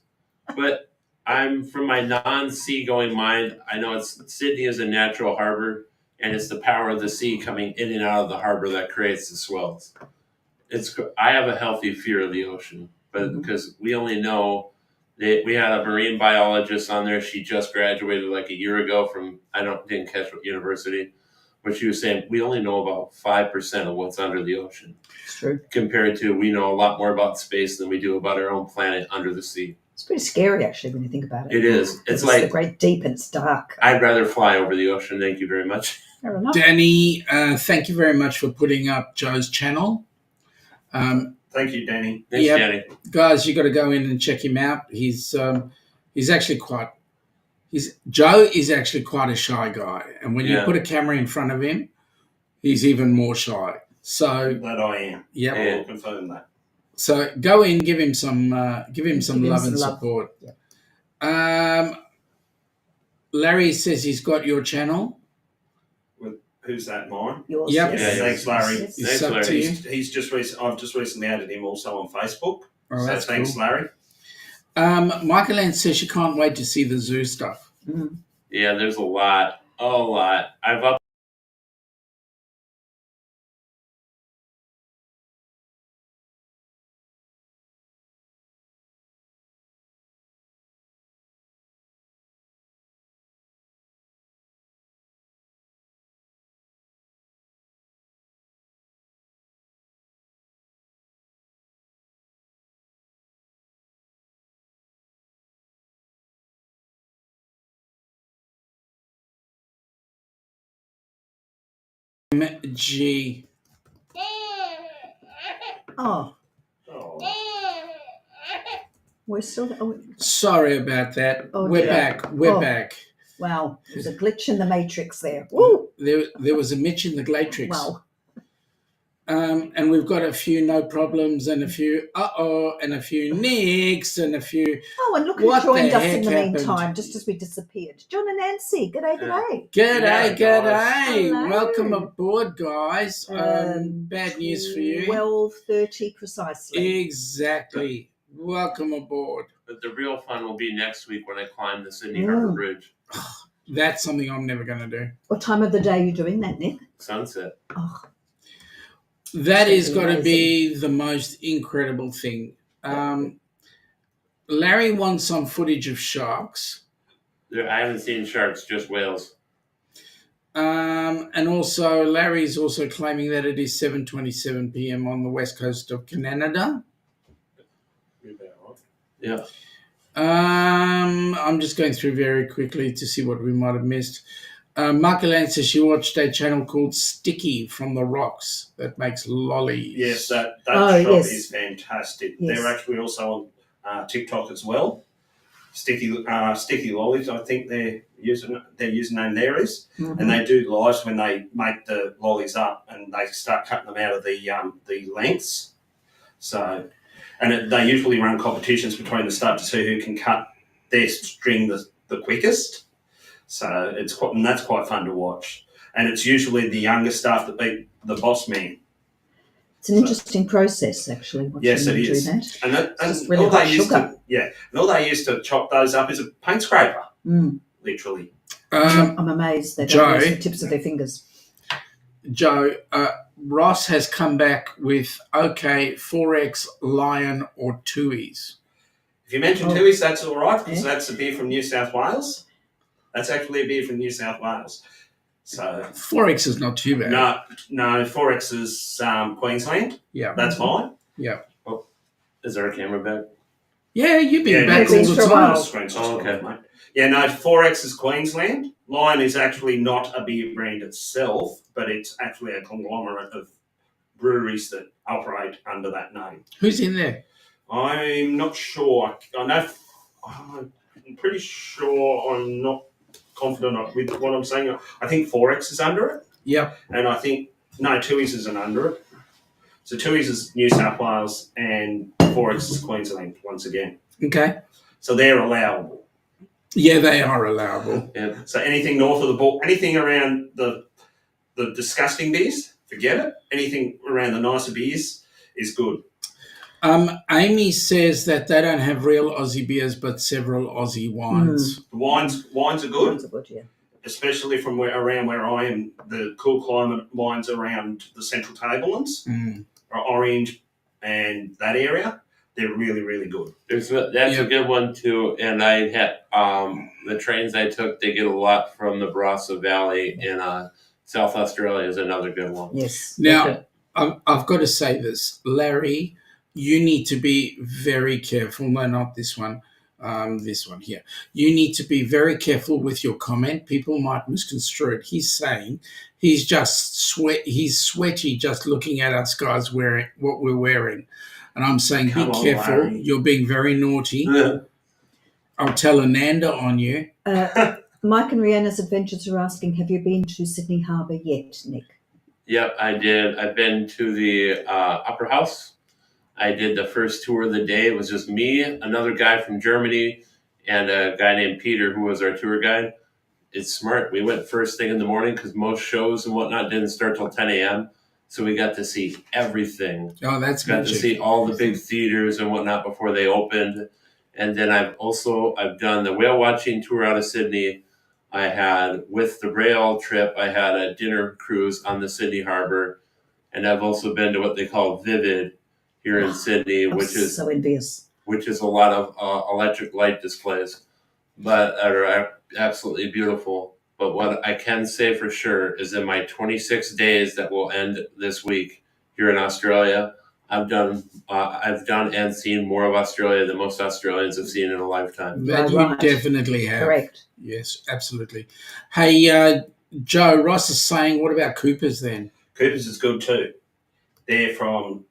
[SPEAKER 4] But I'm, from my non-seagoing mind, I know Sydney is a natural harbor, and it's the power of the sea coming in and out of the harbor that creates the swells. I have a healthy fear of the ocean, but because we only know that we had a marine biologist on there. She just graduated like a year ago from, didn't catch what university, but she was saying we only know about 5% of what's under the ocean.
[SPEAKER 2] It's true.
[SPEAKER 4] Compared to, we know a lot more about space than we do about our own planet under the sea.
[SPEAKER 2] It's pretty scary, actually, when you think about it.
[SPEAKER 4] It is. It's
[SPEAKER 2] like
[SPEAKER 4] like
[SPEAKER 2] the great deep and it's dark.
[SPEAKER 4] I'd rather fly over the ocean. Thank you very much.
[SPEAKER 2] Fair enough.
[SPEAKER 1] Danny, thank you very much for putting up Joe's channel.
[SPEAKER 3] Thank you, Danny.
[SPEAKER 4] Thanks,
[SPEAKER 1] Yep.
[SPEAKER 4] Danny.
[SPEAKER 1] Guys, you got to go in and check him out. Joe is actually quite a shy guy, and when you
[SPEAKER 4] Yeah.
[SPEAKER 1] put a camera in front of him, he's even more shy. So
[SPEAKER 3] That I am.
[SPEAKER 1] yeah,
[SPEAKER 3] I will confirm that.
[SPEAKER 1] so go in, give him some love and
[SPEAKER 2] love.
[SPEAKER 1] support.
[SPEAKER 2] Yeah.
[SPEAKER 1] Larry says he's got your channel.
[SPEAKER 3] Who's that? Mine.
[SPEAKER 2] Yours,
[SPEAKER 1] Yep.
[SPEAKER 2] yes.
[SPEAKER 4] Yeah,
[SPEAKER 3] Thanks, Larry.
[SPEAKER 2] Yes.
[SPEAKER 1] It's
[SPEAKER 4] Thanks,
[SPEAKER 1] up
[SPEAKER 4] Larry.
[SPEAKER 1] to you.
[SPEAKER 3] He's just I've just recently added him also on Facebook.
[SPEAKER 1] Oh,
[SPEAKER 3] So
[SPEAKER 1] that's
[SPEAKER 3] thanks,
[SPEAKER 1] cool.
[SPEAKER 3] Larry.
[SPEAKER 1] Michael Ann says she can't wait to see the zoo stuff.
[SPEAKER 2] Mm.
[SPEAKER 4] Yeah, there's a lot. I've up.
[SPEAKER 1] MG.
[SPEAKER 2] Oh,
[SPEAKER 3] Oh.
[SPEAKER 2] we're still. Oh,
[SPEAKER 1] Sorry about that.
[SPEAKER 2] Oh,
[SPEAKER 1] We're
[SPEAKER 2] dear.
[SPEAKER 1] back. We're
[SPEAKER 2] Oh.
[SPEAKER 1] back.
[SPEAKER 2] wow. There's a glitch in the matrix there. Woo!
[SPEAKER 1] There was a Mitch in the Glatrix.
[SPEAKER 2] Wow.
[SPEAKER 1] And we've got a few no problems and a few and a few nicks and a few
[SPEAKER 2] Oh, and look
[SPEAKER 1] What
[SPEAKER 2] who joined
[SPEAKER 1] the
[SPEAKER 2] us in
[SPEAKER 1] heck
[SPEAKER 2] the
[SPEAKER 1] happened?
[SPEAKER 2] meantime, just as we disappeared. John and Nancy. G'day, g'day.
[SPEAKER 1] g'day, g'day.
[SPEAKER 2] Hello.
[SPEAKER 1] Welcome aboard, guys.
[SPEAKER 2] Um,
[SPEAKER 1] Bad news for you.
[SPEAKER 2] 12:30 precisely.
[SPEAKER 1] Exactly. Welcome aboard.
[SPEAKER 4] But the real fun will be next week when I climb the Sydney Harbour Bridge.
[SPEAKER 1] That's something I'm never going to do.
[SPEAKER 2] What time of the day are you doing that, Nick?
[SPEAKER 4] Sunset.
[SPEAKER 2] Oh,
[SPEAKER 1] That
[SPEAKER 2] It's
[SPEAKER 1] is
[SPEAKER 2] gonna
[SPEAKER 1] going
[SPEAKER 2] be
[SPEAKER 1] to be the most incredible thing. Larry wants some footage of sharks.
[SPEAKER 4] I haven't seen sharks, just whales.
[SPEAKER 1] And also, Larry's also claiming that it is 7:27 p.m. on the west coast of Canada.
[SPEAKER 4] Yeah.
[SPEAKER 1] I'm just going through very quickly to see what we might have missed. Michael Ann says she watched a channel called Sticky from the Rocks that makes lollies.
[SPEAKER 3] Yes, that
[SPEAKER 2] Oh,
[SPEAKER 3] shop
[SPEAKER 2] yes.
[SPEAKER 3] is fantastic.
[SPEAKER 2] Yes.
[SPEAKER 3] They're actually also on TikTok as well. Sticky lollies, I think their username there is, and they do lives when they make the lollies up and they start cutting them out of the lengths. So, they usually run competitions between the staff to see who can cut their string the quickest. So that's quite fun to watch, and it's usually the younger staff that beat the boss man.
[SPEAKER 2] it's an interesting process, actually. Watching
[SPEAKER 3] Yes, it
[SPEAKER 2] them do
[SPEAKER 3] is.
[SPEAKER 2] that.
[SPEAKER 3] And
[SPEAKER 2] just really
[SPEAKER 3] all
[SPEAKER 2] hot
[SPEAKER 3] they used
[SPEAKER 2] sugar.
[SPEAKER 3] and all they used to chop those up is a paint scraper, literally.
[SPEAKER 2] I'm amazed they
[SPEAKER 1] Joe?
[SPEAKER 2] don't use the tips of their fingers.
[SPEAKER 1] Joe, Ross has come back with 4X, Lion, or Tuies.
[SPEAKER 3] If you mention TUIS, that's all right, because that's a beer from New South Wales. That's actually a beer from New South Wales. So
[SPEAKER 1] 4X is not too bad.
[SPEAKER 3] No, 4X is Queensland.
[SPEAKER 1] Yeah.
[SPEAKER 3] That's fine.
[SPEAKER 1] Yeah.
[SPEAKER 3] Oh,
[SPEAKER 4] Is our camera back?
[SPEAKER 1] Yeah, you've been back
[SPEAKER 2] no,
[SPEAKER 1] all the
[SPEAKER 2] for a while.
[SPEAKER 1] time.
[SPEAKER 4] Oh, okay.
[SPEAKER 3] Mate. Yeah, no, 4X is Queensland. Lion is actually not a beer brand itself, but it's actually a conglomerate of breweries that operate under that name.
[SPEAKER 1] Who's in there?
[SPEAKER 3] I'm not sure. I'm pretty sure. I'm not confident with what I'm saying. I think 4X is under it.
[SPEAKER 1] Yep.
[SPEAKER 3] And I think, no, TUIS isn't under it. So TUIS is New South Wales and 4X is Queensland once again.
[SPEAKER 1] Okay.
[SPEAKER 3] So they're allowable.
[SPEAKER 1] Yeah, they are allowable.
[SPEAKER 4] Yeah.
[SPEAKER 3] So anything north of the ball, anything around the disgusting beers, forget it. Anything around the nicer beers is good.
[SPEAKER 1] Amy says that they don't have real Aussie beers, but several Aussie wines.
[SPEAKER 3] Wines are good.
[SPEAKER 2] Wines are good, yeah.
[SPEAKER 3] Especially from around where I am, the cool climate wines around the Central Tablelands, Orange and that area, they're really, really good.
[SPEAKER 4] That's a good one too. And I had the trains I took, they get a lot from the Barossa Valley in South Australia is another good one.
[SPEAKER 2] Yes.
[SPEAKER 1] Now, I've got to say this, Larry, you need to be very careful. No, not this one. This one here. You need to be very careful with your comment. People might misconstrue it. He's saying he's just he's sweaty just looking at us guys wearing what we're wearing. And I'm saying, be careful. Larry. You're being very naughty. I'll tell Ananda on you.
[SPEAKER 2] Mike and Rihanna's Adventures are asking, have you been to Sydney Harbour yet, Nick?
[SPEAKER 4] Yep, I did. I've been to the Upper House. I did the first tour of the day. It was just me, another guy from Germany, and a guy named Peter who was our tour guide. It's smart. We went first thing in the morning because most shows and whatnot didn't start till 10 a.m. So we got to see everything.
[SPEAKER 1] Oh, that's
[SPEAKER 4] got
[SPEAKER 1] magic.
[SPEAKER 4] to see all the big theaters and whatnot before they opened. And then I've done the whale watching tour out of Sydney. I had, with the rail trip, I had a dinner cruise on the Sydney Harbor. And I've also been to what they call Vivid here in Sydney, which is
[SPEAKER 2] so envious.
[SPEAKER 4] Which is a lot of electric light displays, but are absolutely beautiful. But what I can say for sure is in my 26 days that will end this week here in Australia, I've done and seen more of Australia than most Australians have seen in a lifetime.
[SPEAKER 1] That you definitely have.
[SPEAKER 2] Correct.
[SPEAKER 1] Yes, absolutely. Hey, Joe, Ross is saying, what about Cooper's then?
[SPEAKER 3] Cooper's is good too. They're from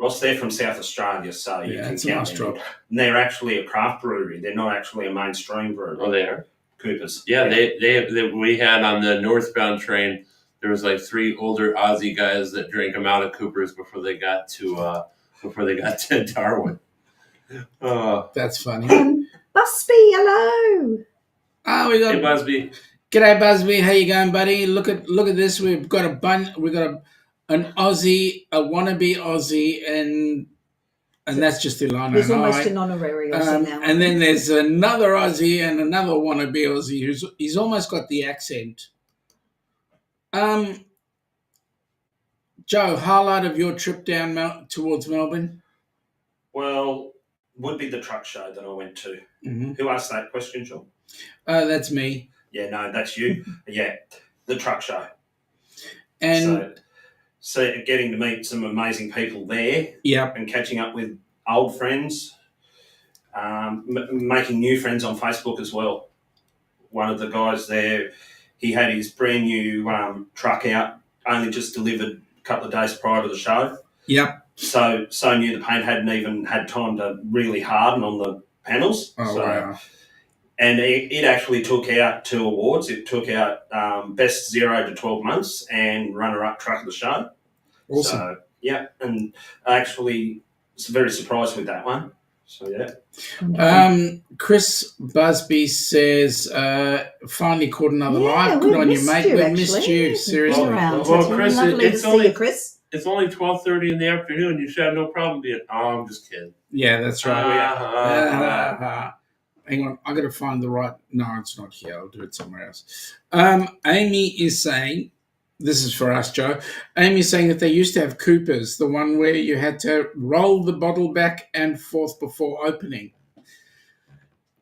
[SPEAKER 3] South Australia, so you can
[SPEAKER 1] it's a
[SPEAKER 3] count
[SPEAKER 1] nice
[SPEAKER 3] them.
[SPEAKER 1] drop.
[SPEAKER 3] And they're actually a craft brewery. They're not actually a mainstream brewery.
[SPEAKER 4] Oh, they are?
[SPEAKER 3] Coopers.
[SPEAKER 4] Yeah, they we had on the northbound train, there was like 3 older Aussie guys that drank them out of Cooper's before they got to Darwin.
[SPEAKER 1] That's funny.
[SPEAKER 2] Busby, hello.
[SPEAKER 1] Oh, we got
[SPEAKER 4] Hey, Busby.
[SPEAKER 1] G'day, Busby. How you going, buddy? Look at this. We've got an Aussie, a wannabe Aussie, and that's just Ilana.
[SPEAKER 2] He's almost an honorary Aussie now.
[SPEAKER 1] And then there's another Aussie and another wannabe Aussie he's almost got the accent. Joe, highlight of your trip down towards Melbourne?
[SPEAKER 3] Well, would be the truck show that I went to.
[SPEAKER 1] Mm-hmm.
[SPEAKER 3] Who asked that question, John?
[SPEAKER 1] That's me.
[SPEAKER 3] Yeah, no, that's you. Yeah, the truck show.
[SPEAKER 1] And
[SPEAKER 3] so getting to meet some amazing people there.
[SPEAKER 1] Yep.
[SPEAKER 3] And catching up with old friends, making new friends on Facebook as well. One of the guys there, he had his brand new truck out, only just delivered a couple of days prior to the show.
[SPEAKER 1] Yep.
[SPEAKER 3] So new the paint hadn't even had time to really harden on the panels.
[SPEAKER 1] Oh, wow.
[SPEAKER 3] And it actually took out 2 awards. It took out Best 0 to 12 months and Runner-Up Truck of the Show.
[SPEAKER 1] Awesome.
[SPEAKER 3] So, yeah, and I actually was very surprised with that one. So, yeah.
[SPEAKER 1] Chris Busby says, finally caught another live. Good on you, mate. We missed you, seriously.
[SPEAKER 4] Well, Chris,
[SPEAKER 2] lovely to see you, Chris.
[SPEAKER 4] It's only 12:30 in the afternoon. You should have no problem being. Oh, I'm just kidding.
[SPEAKER 1] Yeah, that's right. Hang on, I got to find the right. No, it's not here. I'll do it somewhere else. Amy is saying, this is for us, Joe. Amy is saying that they used to have Coopers, the one where you had to roll the bottle back and forth before opening.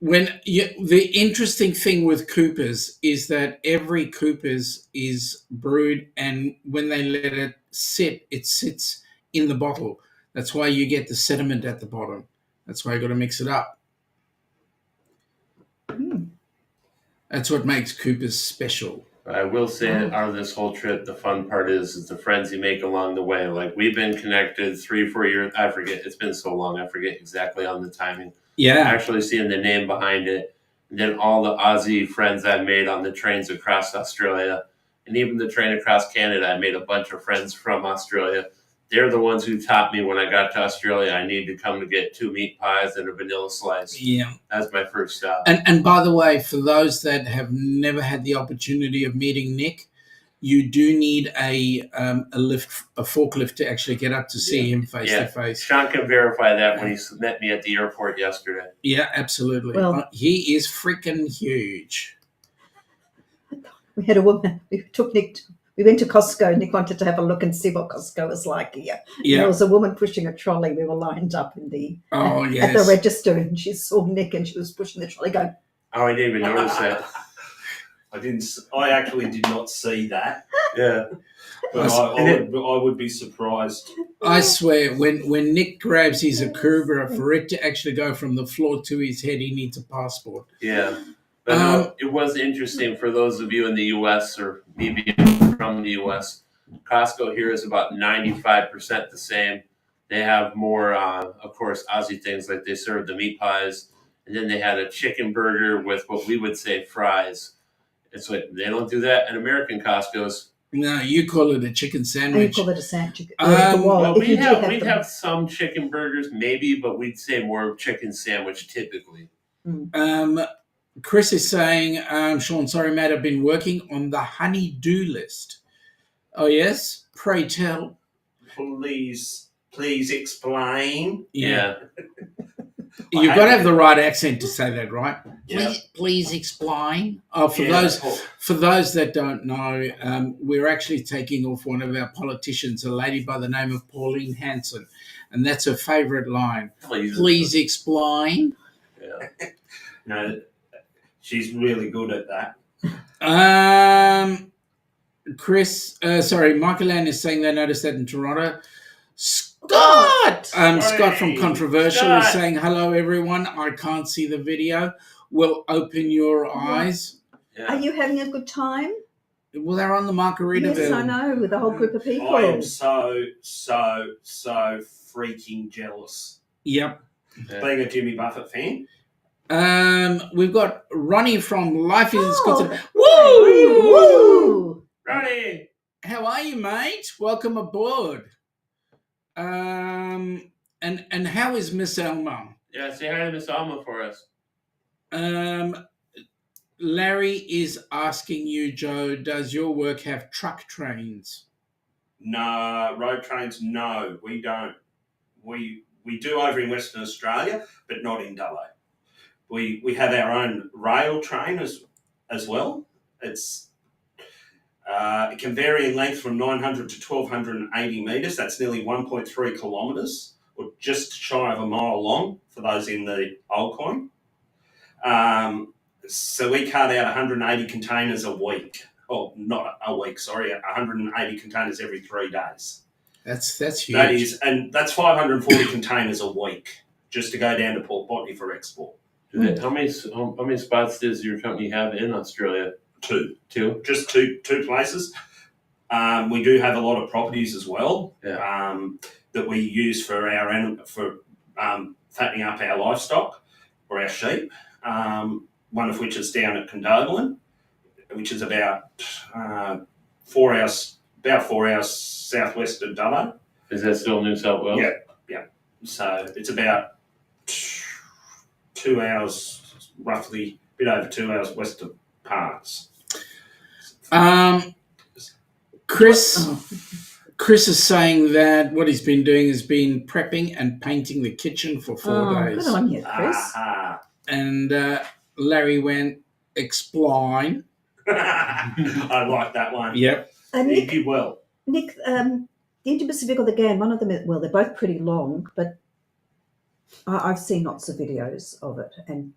[SPEAKER 1] the interesting thing with Coopers is that every Coopers is brewed, and when they let it sit, it sits in the bottle. That's why you get the sediment at the bottom. That's why you got to mix it up. That's what makes Coopers special.
[SPEAKER 4] I will say, out of this whole trip, the fun part is the friends you make along the way. Like, we've been connected 3-4 years. I forget. It's been so long. I forget exactly on the timing.
[SPEAKER 1] Yeah.
[SPEAKER 4] Actually seeing the name behind it. And then all the Aussie friends I made on the trains across Australia. And even the train across Canada, I made a bunch of friends from Australia. They're the ones who taught me when I got to Australia I need to come to get 2 meat pies and a vanilla slice.
[SPEAKER 1] Yeah.
[SPEAKER 4] That's my first stop.
[SPEAKER 1] And by the way, for those that have never had the opportunity of meeting Nick, you do need a forklift to actually get up to see him face to face.
[SPEAKER 4] Sean can verify that when he met me at the airport yesterday.
[SPEAKER 1] Yeah, absolutely.
[SPEAKER 2] Well,
[SPEAKER 1] he is freaking huge.
[SPEAKER 2] We had a woman. We went to Costco. Nick wanted to have a look and see what Costco was like here.
[SPEAKER 1] Yeah.
[SPEAKER 2] There was a woman pushing a trolley. We were lined up in the at the register, and she saw Nick, and she was pushing the trolley, going.
[SPEAKER 4] Oh, I didn't even notice that.
[SPEAKER 3] I actually did not see that.
[SPEAKER 4] Yeah.
[SPEAKER 3] But I would be surprised.
[SPEAKER 1] I swear, when Nick grabs his Akubra, for it to actually go from the floor to his head, he needs a passport.
[SPEAKER 4] Yeah. But no, it was interesting for those of you in the U.S. or maybe from the U.S. Costco here is about 95% the same. They have more, of course, Aussie things, like they serve the meat pies. And then they had a chicken burger with what we would say fries. It's like they don't do that at American Costco's.
[SPEAKER 1] No, you call it a chicken sandwich.
[SPEAKER 2] You call it a sandwich.
[SPEAKER 4] Well, we have some chicken burgers, maybe, but we'd say more chicken sandwich typically.
[SPEAKER 1] Chris is saying, Sean, sorry, Matt, I've been working on the honey-do list. Oh, yes? Pray tell.
[SPEAKER 3] Please explain.
[SPEAKER 1] Yeah. You've got to have the right accent to say that, right?
[SPEAKER 3] Yeah.
[SPEAKER 1] Please explain. Oh, for those that don't know, we're actually taking off one of our politicians, a lady by the name of Pauline Hanson, and that's her favourite line. Please explain.
[SPEAKER 3] Yeah. No, she's really good at that.
[SPEAKER 1] Michael Ann is saying they noticed that in Toronto. Scott from Controversial is saying, hello, everyone. I can't see the video. Well, open your eyes.
[SPEAKER 2] Yeah. Are you having a good time?
[SPEAKER 1] Well, they're on the Margaritaville.
[SPEAKER 2] Yes, I know, with a whole group of people.
[SPEAKER 3] I am so freaking jealous.
[SPEAKER 1] Yep.
[SPEAKER 3] Being a Jimmy Buffett fan.
[SPEAKER 1] We've got Ronnie from Life in Scotland.
[SPEAKER 2] Woo!
[SPEAKER 4] Ronnie!
[SPEAKER 1] How are you, mate? Welcome aboard. And how is Miss Elma?
[SPEAKER 4] Yeah, say hi to Miss Alma for us.
[SPEAKER 1] Larry is asking you, Joe, does your work have truck trains?
[SPEAKER 3] No, road trains, no, we don't. We do over in Western Australia, but not in Dubbo. We have our own rail train as well. It can vary in length from 900 to 1,280 metres. That's nearly 1.3 kilometres, or just shy of a mile long for those in the old coin. So we cart out 180 containers a week. Oh, not a week, sorry, 180 containers every 3 days.
[SPEAKER 1] That's huge.
[SPEAKER 3] That is, and that's 540 containers a week just to go down to Port Botany for export.
[SPEAKER 4] How many spots does your company have in Australia?
[SPEAKER 3] Two. Just two places. We do have a lot of properties as well that we use for fattening up our livestock or our sheep. One of which is down at Condobolin, which is about 4 hours southwest of Dubbo.
[SPEAKER 4] Is that still New South Wales?
[SPEAKER 3] Yeah. So it's about 2 hours, roughly a bit over 2 hours west of Parkes.
[SPEAKER 1] Chris is saying that what he's been doing is been prepping and painting the kitchen for 4 days.
[SPEAKER 2] Good on you, Chris.
[SPEAKER 1] And Larry went, explain.
[SPEAKER 3] I like that one.
[SPEAKER 1] Yep.
[SPEAKER 3] He did well.
[SPEAKER 2] Nick, the Indian Pacific or the GAN, one of them, well, they're both pretty long, but I've seen lots of videos of it, and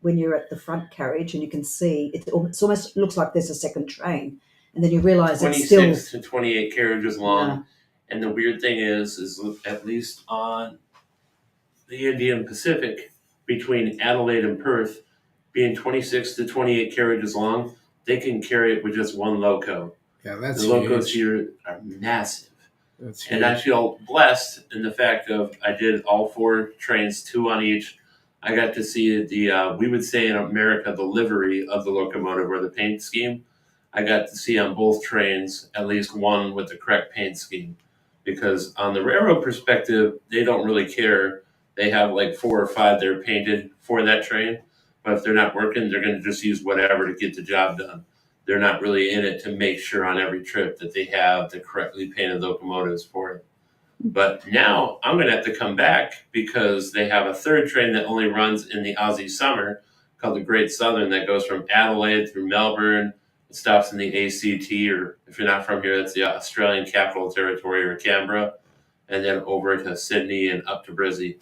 [SPEAKER 2] when you're at the front carriage and you can see it almost looks like there's a second train, and then you realise it's still
[SPEAKER 4] 26 to 28 carriages long. And the weird thing is at least on the Indian Pacific, between Adelaide and Perth, being 26 to 28 carriages long, they can carry it with just one loco.
[SPEAKER 1] Yeah, that's
[SPEAKER 4] the locos
[SPEAKER 1] huge.
[SPEAKER 4] here are massive.
[SPEAKER 1] That's huge.
[SPEAKER 4] And I feel blessed in the fact of I did all 4 trains, 2 on each. I got to see the, we would say in America, the livery of the locomotive or the paint scheme. I got to see on both trains at least one with the correct paint scheme. Because on the railroad perspective, they don't really care. They have like 4 or 5 that are painted for that train. But if they're not working, they're going to just use whatever to get the job done. They're not really in it to make sure on every trip that they have the correctly painted locomotives for it. But now I'm going to have to come back because they have a 3rd train that only runs in the Aussie summer called the Great Southern that goes from Adelaide through Melbourne. It stops in the ACT, or if you're not from here, that's the Australian Capital Territory or Canberra, and then over to Sydney and up to Brisbane.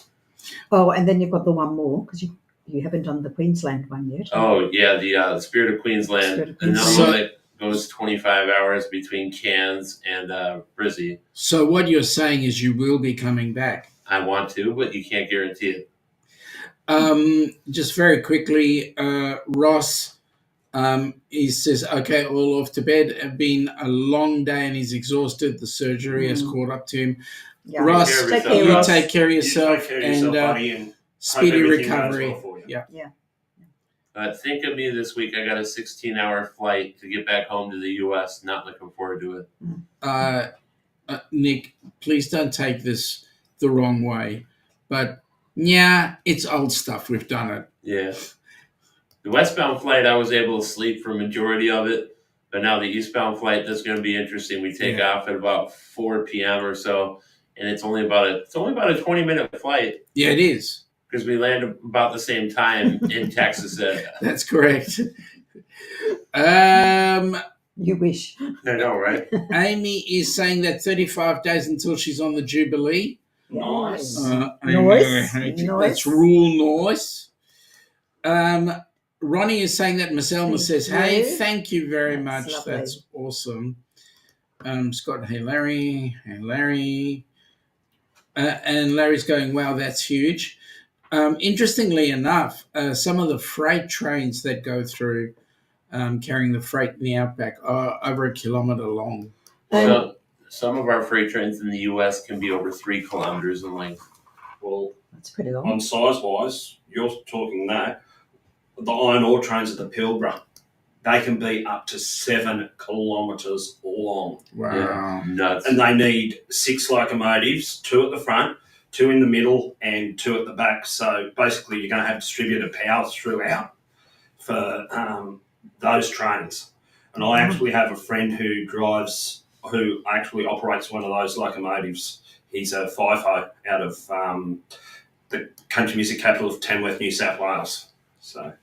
[SPEAKER 2] Oh, and then you've got the one more because you haven't done the Queensland one yet.
[SPEAKER 4] Oh yeah, the Spirit of Queensland.
[SPEAKER 2] Spirit of
[SPEAKER 4] Another
[SPEAKER 2] Queensland.
[SPEAKER 4] one that goes 25 hours between Cairns and Brisbane.
[SPEAKER 1] So what you're saying is you will be coming back.
[SPEAKER 4] I want to, but you can't guarantee it.
[SPEAKER 1] Just very quickly, Ross, he says, okay, all off to bed. It's been a long day and he's exhausted. The surgery has caught up to him.
[SPEAKER 2] Yeah.
[SPEAKER 1] Ross,
[SPEAKER 4] Take care of
[SPEAKER 1] you
[SPEAKER 4] yourself.
[SPEAKER 1] take care of
[SPEAKER 3] You
[SPEAKER 1] yourself,
[SPEAKER 3] take care of yourself,
[SPEAKER 1] and
[SPEAKER 3] buddy, and
[SPEAKER 1] speedy
[SPEAKER 3] hope everything goes
[SPEAKER 1] recovery.
[SPEAKER 3] well for you.
[SPEAKER 1] Yeah.
[SPEAKER 4] Think of me this week. I got a 16-hour flight to get back home to the U.S. Not looking forward to it.
[SPEAKER 1] Nick, please don't take this the wrong way, but yeah, it's old stuff. We've done it.
[SPEAKER 4] Yeah. The westbound flight, I was able to sleep for a majority of it, but now the eastbound flight, that's going to be interesting. We take off at about 4 p.m. or so, and it's only about a 20-minute flight.
[SPEAKER 1] Yeah, it is.
[SPEAKER 4] Because we land about the same time in Texas.
[SPEAKER 1] That's correct.
[SPEAKER 2] You wish.
[SPEAKER 4] I know, right?
[SPEAKER 1] Amy is saying that 35 days until she's on the Jubilee.
[SPEAKER 3] Nice.
[SPEAKER 2] Nice.
[SPEAKER 1] Amy,
[SPEAKER 2] Nice.
[SPEAKER 1] that's real nice. Ronnie is saying that Miss Elma says, hey,
[SPEAKER 2] you.
[SPEAKER 1] thank you very
[SPEAKER 2] That's
[SPEAKER 1] much.
[SPEAKER 2] lovely.
[SPEAKER 1] That's awesome. Scott, hey, Larry. Hey, Larry. And Larry's going, wow, that's huge. Interestingly enough, some of the freight trains that go through carrying the freight in the outback are over 1 kilometre long.
[SPEAKER 4] So some of our freight trains in the U.S. can be over 3 kilometers in length.
[SPEAKER 3] Well,
[SPEAKER 2] That's pretty long.
[SPEAKER 3] on size-wise, you're talking that. The iron ore trains at the Pilbara, they can be up to 7 kilometres long.
[SPEAKER 1] Wow.
[SPEAKER 4] Yeah, nuts.
[SPEAKER 3] And they need 6 locomotives, 2 at the front, 2 in the middle, and 2 at the back. So basically, you're going to have distributed power throughout for those trains. And I actually have a friend who actually operates one of those locomotives. He's a FIFO out of the country music capital of Tamworth, New South Wales. So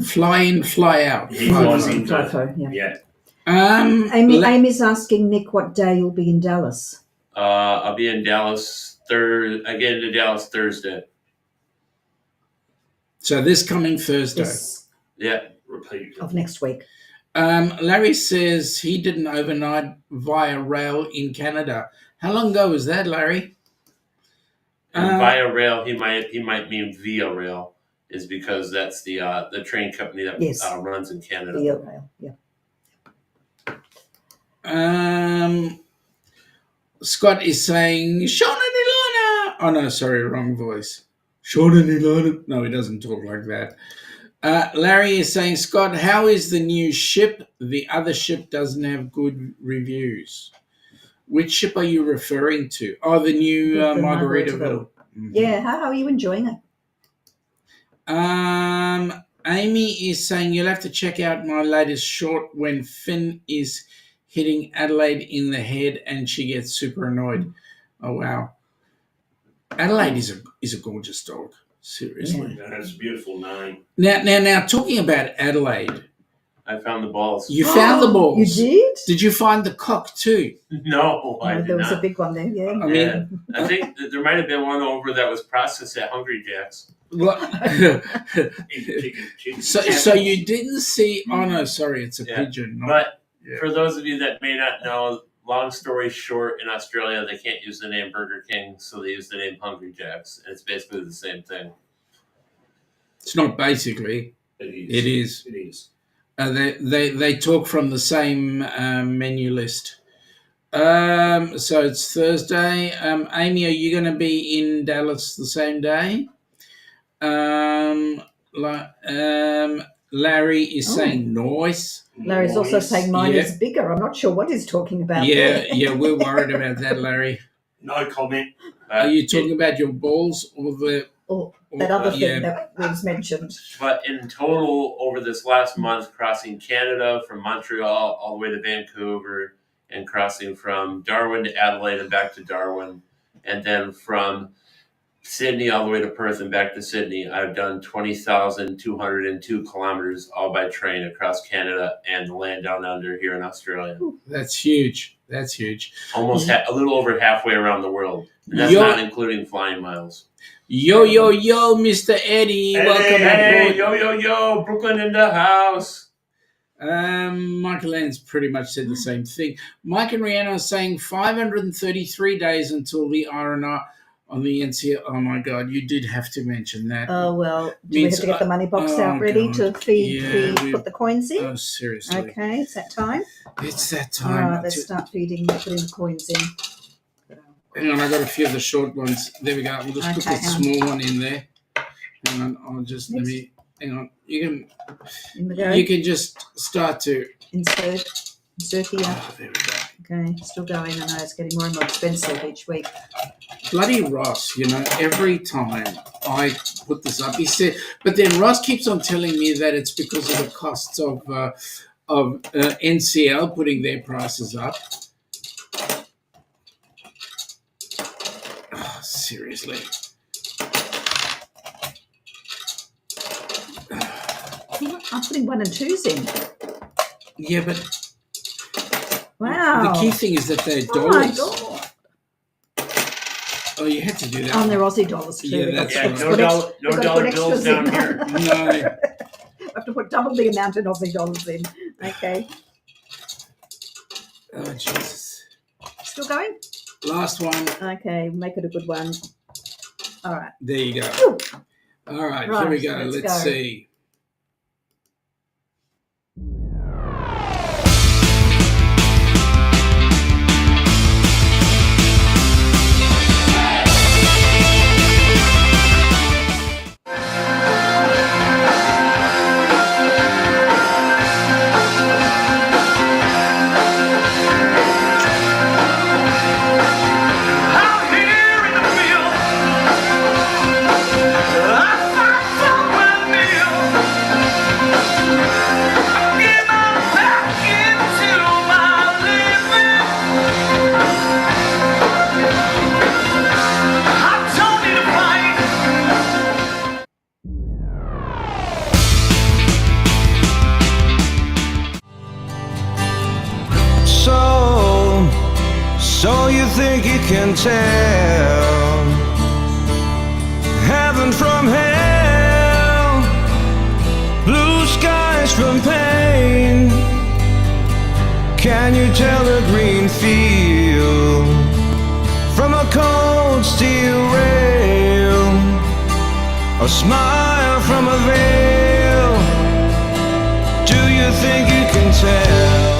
[SPEAKER 1] Fly in, fly out.
[SPEAKER 3] he flies in.
[SPEAKER 2] FIFO, yeah.
[SPEAKER 3] Yeah.
[SPEAKER 2] Amy's asking Nick what day you'll be in Dallas.
[SPEAKER 4] I'll be in Dallas Thursday.
[SPEAKER 1] So this coming Thursday.
[SPEAKER 2] This
[SPEAKER 4] Yeah.
[SPEAKER 3] Repeat.
[SPEAKER 2] of next week.
[SPEAKER 1] Larry says he did an overnight via rail in Canada. How long ago was that, Larry?
[SPEAKER 4] And via rail, he might mean via rail, is because that's the train company that
[SPEAKER 2] Yes.
[SPEAKER 4] runs in Canada.
[SPEAKER 2] The rail, yeah.
[SPEAKER 1] Scott is saying, Sean and Ilana. Oh, no, sorry, wrong voice. Sean and Ilana. No, he doesn't talk like that. Larry is saying, Scott, how is the new ship? The other ship doesn't have good reviews. Which ship are you referring to? Oh, the new
[SPEAKER 2] The
[SPEAKER 1] Margaritaville. Mhm.
[SPEAKER 2] Yeah, how are you enjoying it?
[SPEAKER 1] Amy is saying, you'll have to check out my latest short when Finn is hitting Adelaide in the head and she gets super annoyed. Oh, wow. Adelaide is a gorgeous dog. Seriously.
[SPEAKER 3] That has a beautiful name.
[SPEAKER 1] Now, talking about Adelaide,
[SPEAKER 4] I found the balls.
[SPEAKER 1] you found the balls.
[SPEAKER 2] You did?
[SPEAKER 1] Did you find the cock too?
[SPEAKER 4] No, I did
[SPEAKER 2] There was
[SPEAKER 4] not.
[SPEAKER 2] a big one there, yeah.
[SPEAKER 1] I mean,
[SPEAKER 4] I think that there might have been one over that was processed at Hungry Jack's.
[SPEAKER 1] So you didn't see? Oh no, sorry, it's a pigeon.
[SPEAKER 4] But for those of you that may not know, long story short, in Australia they can't use the name Burger King, so they use the name Hungry Jack's, and it's basically the same thing.
[SPEAKER 1] It's not basically.
[SPEAKER 3] It is.
[SPEAKER 1] They talk from the same menu list. So it's Thursday. Amy, are you going to be in Dallas the same day? Larry is saying noise.
[SPEAKER 2] Larry's also saying mine is bigger. I'm not sure what he's talking about.
[SPEAKER 1] Yeah, we're worried about that, Larry.
[SPEAKER 3] No comment.
[SPEAKER 1] Are you talking about your balls or the...
[SPEAKER 2] that other thing that was mentioned.
[SPEAKER 4] But in total, over this last month, crossing Canada from Montreal all the way to Vancouver, and crossing from Darwin to Adelaide and back to Darwin, and then from Sydney all the way to Perth and back to Sydney, I've done 20,202 kilometers all by train across Canada and the land down under here in Australia.
[SPEAKER 1] That's huge.
[SPEAKER 4] Almost a little over halfway around the world. And that's not including flying miles.
[SPEAKER 1] Yo, Mr. Eddie. Welcome aboard.
[SPEAKER 4] Yo, Brooklyn in the house.
[SPEAKER 1] Michael Ann's pretty much said the same thing. Mike and Rihanna are saying 533 days until the RNR on the NCL. Oh my God, you did have to mention that.
[SPEAKER 2] Oh, well, do we have to get the money box out ready to put the coins in?
[SPEAKER 1] Oh, seriously.
[SPEAKER 2] Okay, it's that time.
[SPEAKER 1] It's that time.
[SPEAKER 2] All right, let's start putting the coins in.
[SPEAKER 1] Hang on, I got a few of the short ones. There we go. We'll just put the small one in there. Hang on, hang on. You can just start to
[SPEAKER 2] insert here.
[SPEAKER 1] Oh, there we go.
[SPEAKER 2] Okay, still going. I know it's getting more and more expensive each week.
[SPEAKER 1] Bloody Ross, every time I put this up, he said, but then Ross keeps on telling me that it's because of the costs of NCL putting their prices up. Oh, seriously.
[SPEAKER 2] I'm putting 1 and 2s in.
[SPEAKER 1] Yeah, but
[SPEAKER 2] wow.
[SPEAKER 1] The key thing is that they're dollars.
[SPEAKER 2] Oh my God.
[SPEAKER 1] Oh, you had to do that.
[SPEAKER 2] Oh, they're Aussie dollars too.
[SPEAKER 1] Yeah, that's right.
[SPEAKER 4] No dollar bills down here.
[SPEAKER 1] No.
[SPEAKER 2] I have to put double the amount in Aussie dollars in. Okay.
[SPEAKER 1] Oh, Jesus.
[SPEAKER 2] Still going?
[SPEAKER 1] Last one.
[SPEAKER 2] Okay, make it a good one. All right.
[SPEAKER 1] There you go.
[SPEAKER 2] Woo.
[SPEAKER 1] All right, here we go. Let's see.
[SPEAKER 5] So you think you can tell heaven from hell, blue skies from pain? Can you tell a green field from a cold steel rail, a smile from a veil? Do you think you can tell?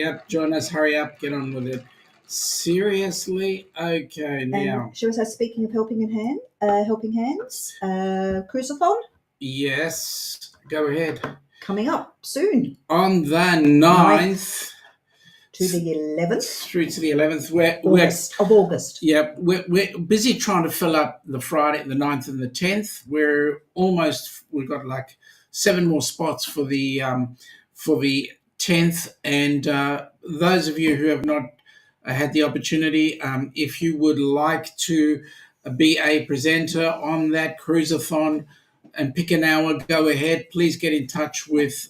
[SPEAKER 1] Yep, join us. Hurry up. Get on with it. Seriously? Okay, now.
[SPEAKER 2] And shall we say, speaking of helping hands, Cruisathon
[SPEAKER 1] Yes, go ahead.
[SPEAKER 2] coming up soon
[SPEAKER 1] On the 9th
[SPEAKER 2] to the 11th
[SPEAKER 1] through to the 11th,
[SPEAKER 2] of August.
[SPEAKER 1] Yeah, we're busy trying to fill up the Friday, the 9th and the 10th. We've got like 7 more spots for the 10th. And those of you who have not had the opportunity, if you would like to be a presenter on that cruiseathon and pick an hour, go ahead. Please get in touch with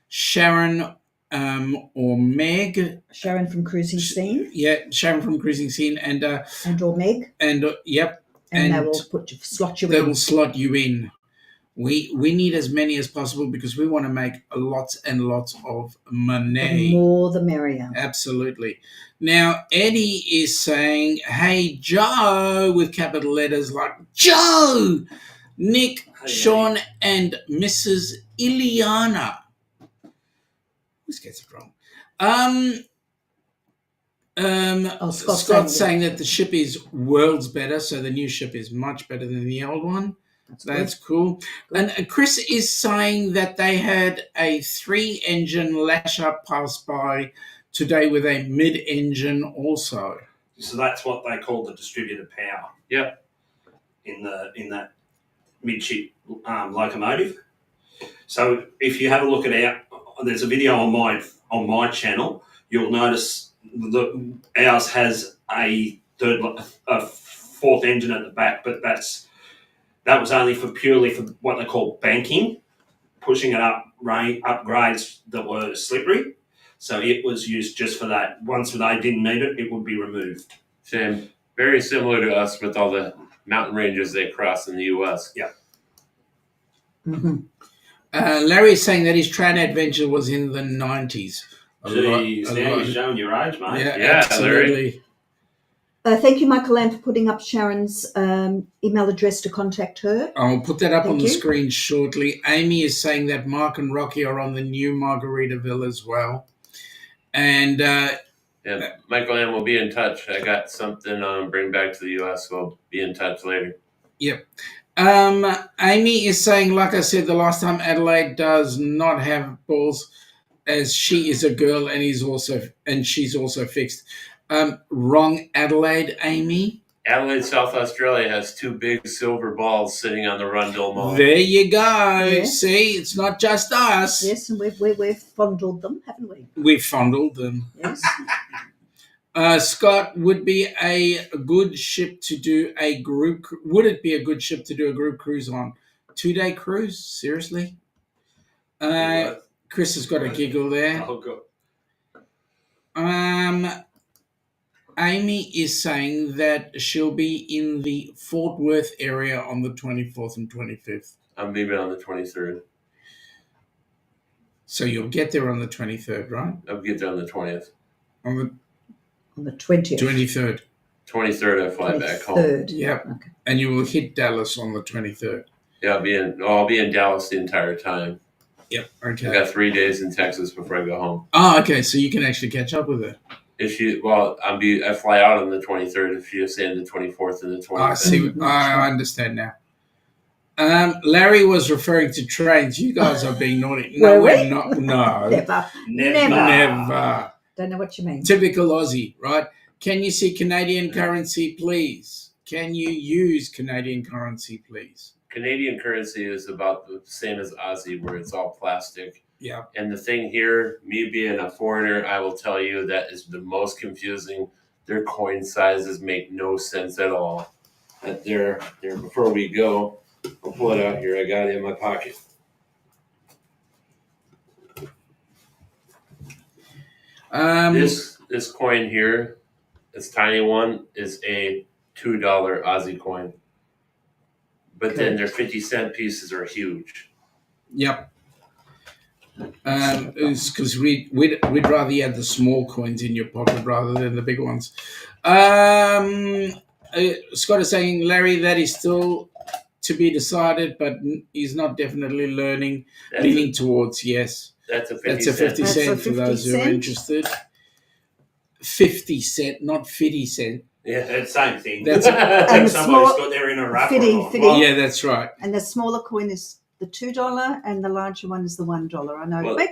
[SPEAKER 1] Sharon or Meg.
[SPEAKER 2] Sharon from Cruising Scene.
[SPEAKER 1] Yeah, Sharon from Cruising Scene and
[SPEAKER 2] or Meg.
[SPEAKER 1] And yep.
[SPEAKER 2] And they will slot you in.
[SPEAKER 1] They will slot you in. We need as many as possible because we want to make lots and lots of money.
[SPEAKER 2] The more the merrier.
[SPEAKER 1] Absolutely. Now, Eddie is saying, hey, Joe, with capital letters like Joe, Nick,
[SPEAKER 3] Hey,
[SPEAKER 1] Sean, and Mrs. Iliana. Who gets it wrong? Scott's saying that the ship is worlds better, so the new ship is much better than the old one. That's cool. And Chris is saying that they had a 3-engine Lasher pass by today with a mid-engine also.
[SPEAKER 3] So that's what they call the distributed power.
[SPEAKER 4] Yep.
[SPEAKER 3] In that midship locomotive. So if you have a look at there's a video on my channel. You'll notice ours has a 4th engine at the back, but that was only purely for what they call banking, pushing it up grades that were slippery. So it was used just for that. Once they didn't need it, it would be removed.
[SPEAKER 4] Same. Very similar to us with all the mountain ranges they cross in the U.S.
[SPEAKER 3] Yeah.
[SPEAKER 2] Mm-hmm.
[SPEAKER 1] Larry's saying that his train adventure was in the 90s.
[SPEAKER 3] Jeez, now you're showing your age, mate.
[SPEAKER 1] Yeah, absolutely.
[SPEAKER 2] Thank you, Michael Ann, for putting up Sharon's email address to contact her.
[SPEAKER 1] I'll put that up on the
[SPEAKER 2] you.
[SPEAKER 1] screen shortly. Amy is saying that Mark and Rocky are on the new Margaritaville as well. And
[SPEAKER 4] Michael Ann will be in touch. I got something bring back to the U.S., so I'll be in touch later.
[SPEAKER 1] Yep. Amy is saying, like I said the last time, Adelaide does not have balls, as she is a girl and she's also fixed. Wrong, Adelaide, Amy.
[SPEAKER 4] Adelaide, South Australia has 2 big silver balls sitting on the Rundle Mall.
[SPEAKER 1] There you go.
[SPEAKER 2] Yes.
[SPEAKER 1] See, it's not just us.
[SPEAKER 2] Yes, and we've fondled them, haven't we?
[SPEAKER 1] We've fondled them.
[SPEAKER 2] Yes.
[SPEAKER 1] Scott, would it be a good ship to do a group cruise on? 2-day cruise? Seriously? Chris has got a giggle there.
[SPEAKER 3] Oh, God.
[SPEAKER 1] Amy is saying that she'll be in the Fort Worth area on the 24th and 25th.
[SPEAKER 4] I'm leaving on the 23rd.
[SPEAKER 1] So you'll get there on the 23rd, right?
[SPEAKER 4] I'll get there on the 20th.
[SPEAKER 2] On the 20th.
[SPEAKER 1] 23rd.
[SPEAKER 4] 23rd, I fly back home.
[SPEAKER 2] 23rd.
[SPEAKER 1] Yep.
[SPEAKER 2] Okay.
[SPEAKER 1] And you will hit Dallas on the 23rd.
[SPEAKER 4] Yeah, I'll be in Dallas the entire time.
[SPEAKER 1] Yep. Okay.
[SPEAKER 4] I got 3 days in Texas before I go home.
[SPEAKER 1] Oh, okay. So you can actually catch up with her.
[SPEAKER 4] I fly out on the 23rd. If you're saying the 24th and the 25th.
[SPEAKER 1] I see. I understand now. Larry was referring to trains. You guys are being naughty. No, we're not. No.
[SPEAKER 2] Never. Don't know what you mean.
[SPEAKER 1] Typical Aussie, right? Can you see Canadian currency, please? Can you use Canadian currency, please?
[SPEAKER 4] Canadian currency is about the same as Aussie, where it's all plastic.
[SPEAKER 1] Yeah.
[SPEAKER 4] And the thing here, me being a foreigner, I will tell you that is the most confusing. Their coin sizes make no sense at all. But there. Before we go, I'll pull it out here. I got it in my pocket. This coin here, this tiny one, is a $2 Aussie coin. But then their 50-cent pieces are huge.
[SPEAKER 1] Yep. It's because we'd rather you had the small coins in your pocket rather than the big ones. Scott is saying, Larry, that is still to be decided, but he's not definitely leaning towards yes.
[SPEAKER 4] That's a 50
[SPEAKER 1] That's a 50
[SPEAKER 2] That's a
[SPEAKER 1] cent for
[SPEAKER 2] 50
[SPEAKER 1] those who are
[SPEAKER 2] cent.
[SPEAKER 1] interested. 50 cent, not 50 cent.
[SPEAKER 4] Yeah.
[SPEAKER 3] It's the same thing.
[SPEAKER 1] That's
[SPEAKER 2] And
[SPEAKER 3] Somebody's
[SPEAKER 2] small-
[SPEAKER 3] got their inner wrapper
[SPEAKER 2] fitty,
[SPEAKER 3] on.
[SPEAKER 2] fitty.
[SPEAKER 3] Right?
[SPEAKER 1] Yeah, that's right.
[SPEAKER 2] And the smaller coin is the $2, and the larger one is the $1. I know.
[SPEAKER 4] Well,
[SPEAKER 2] Big,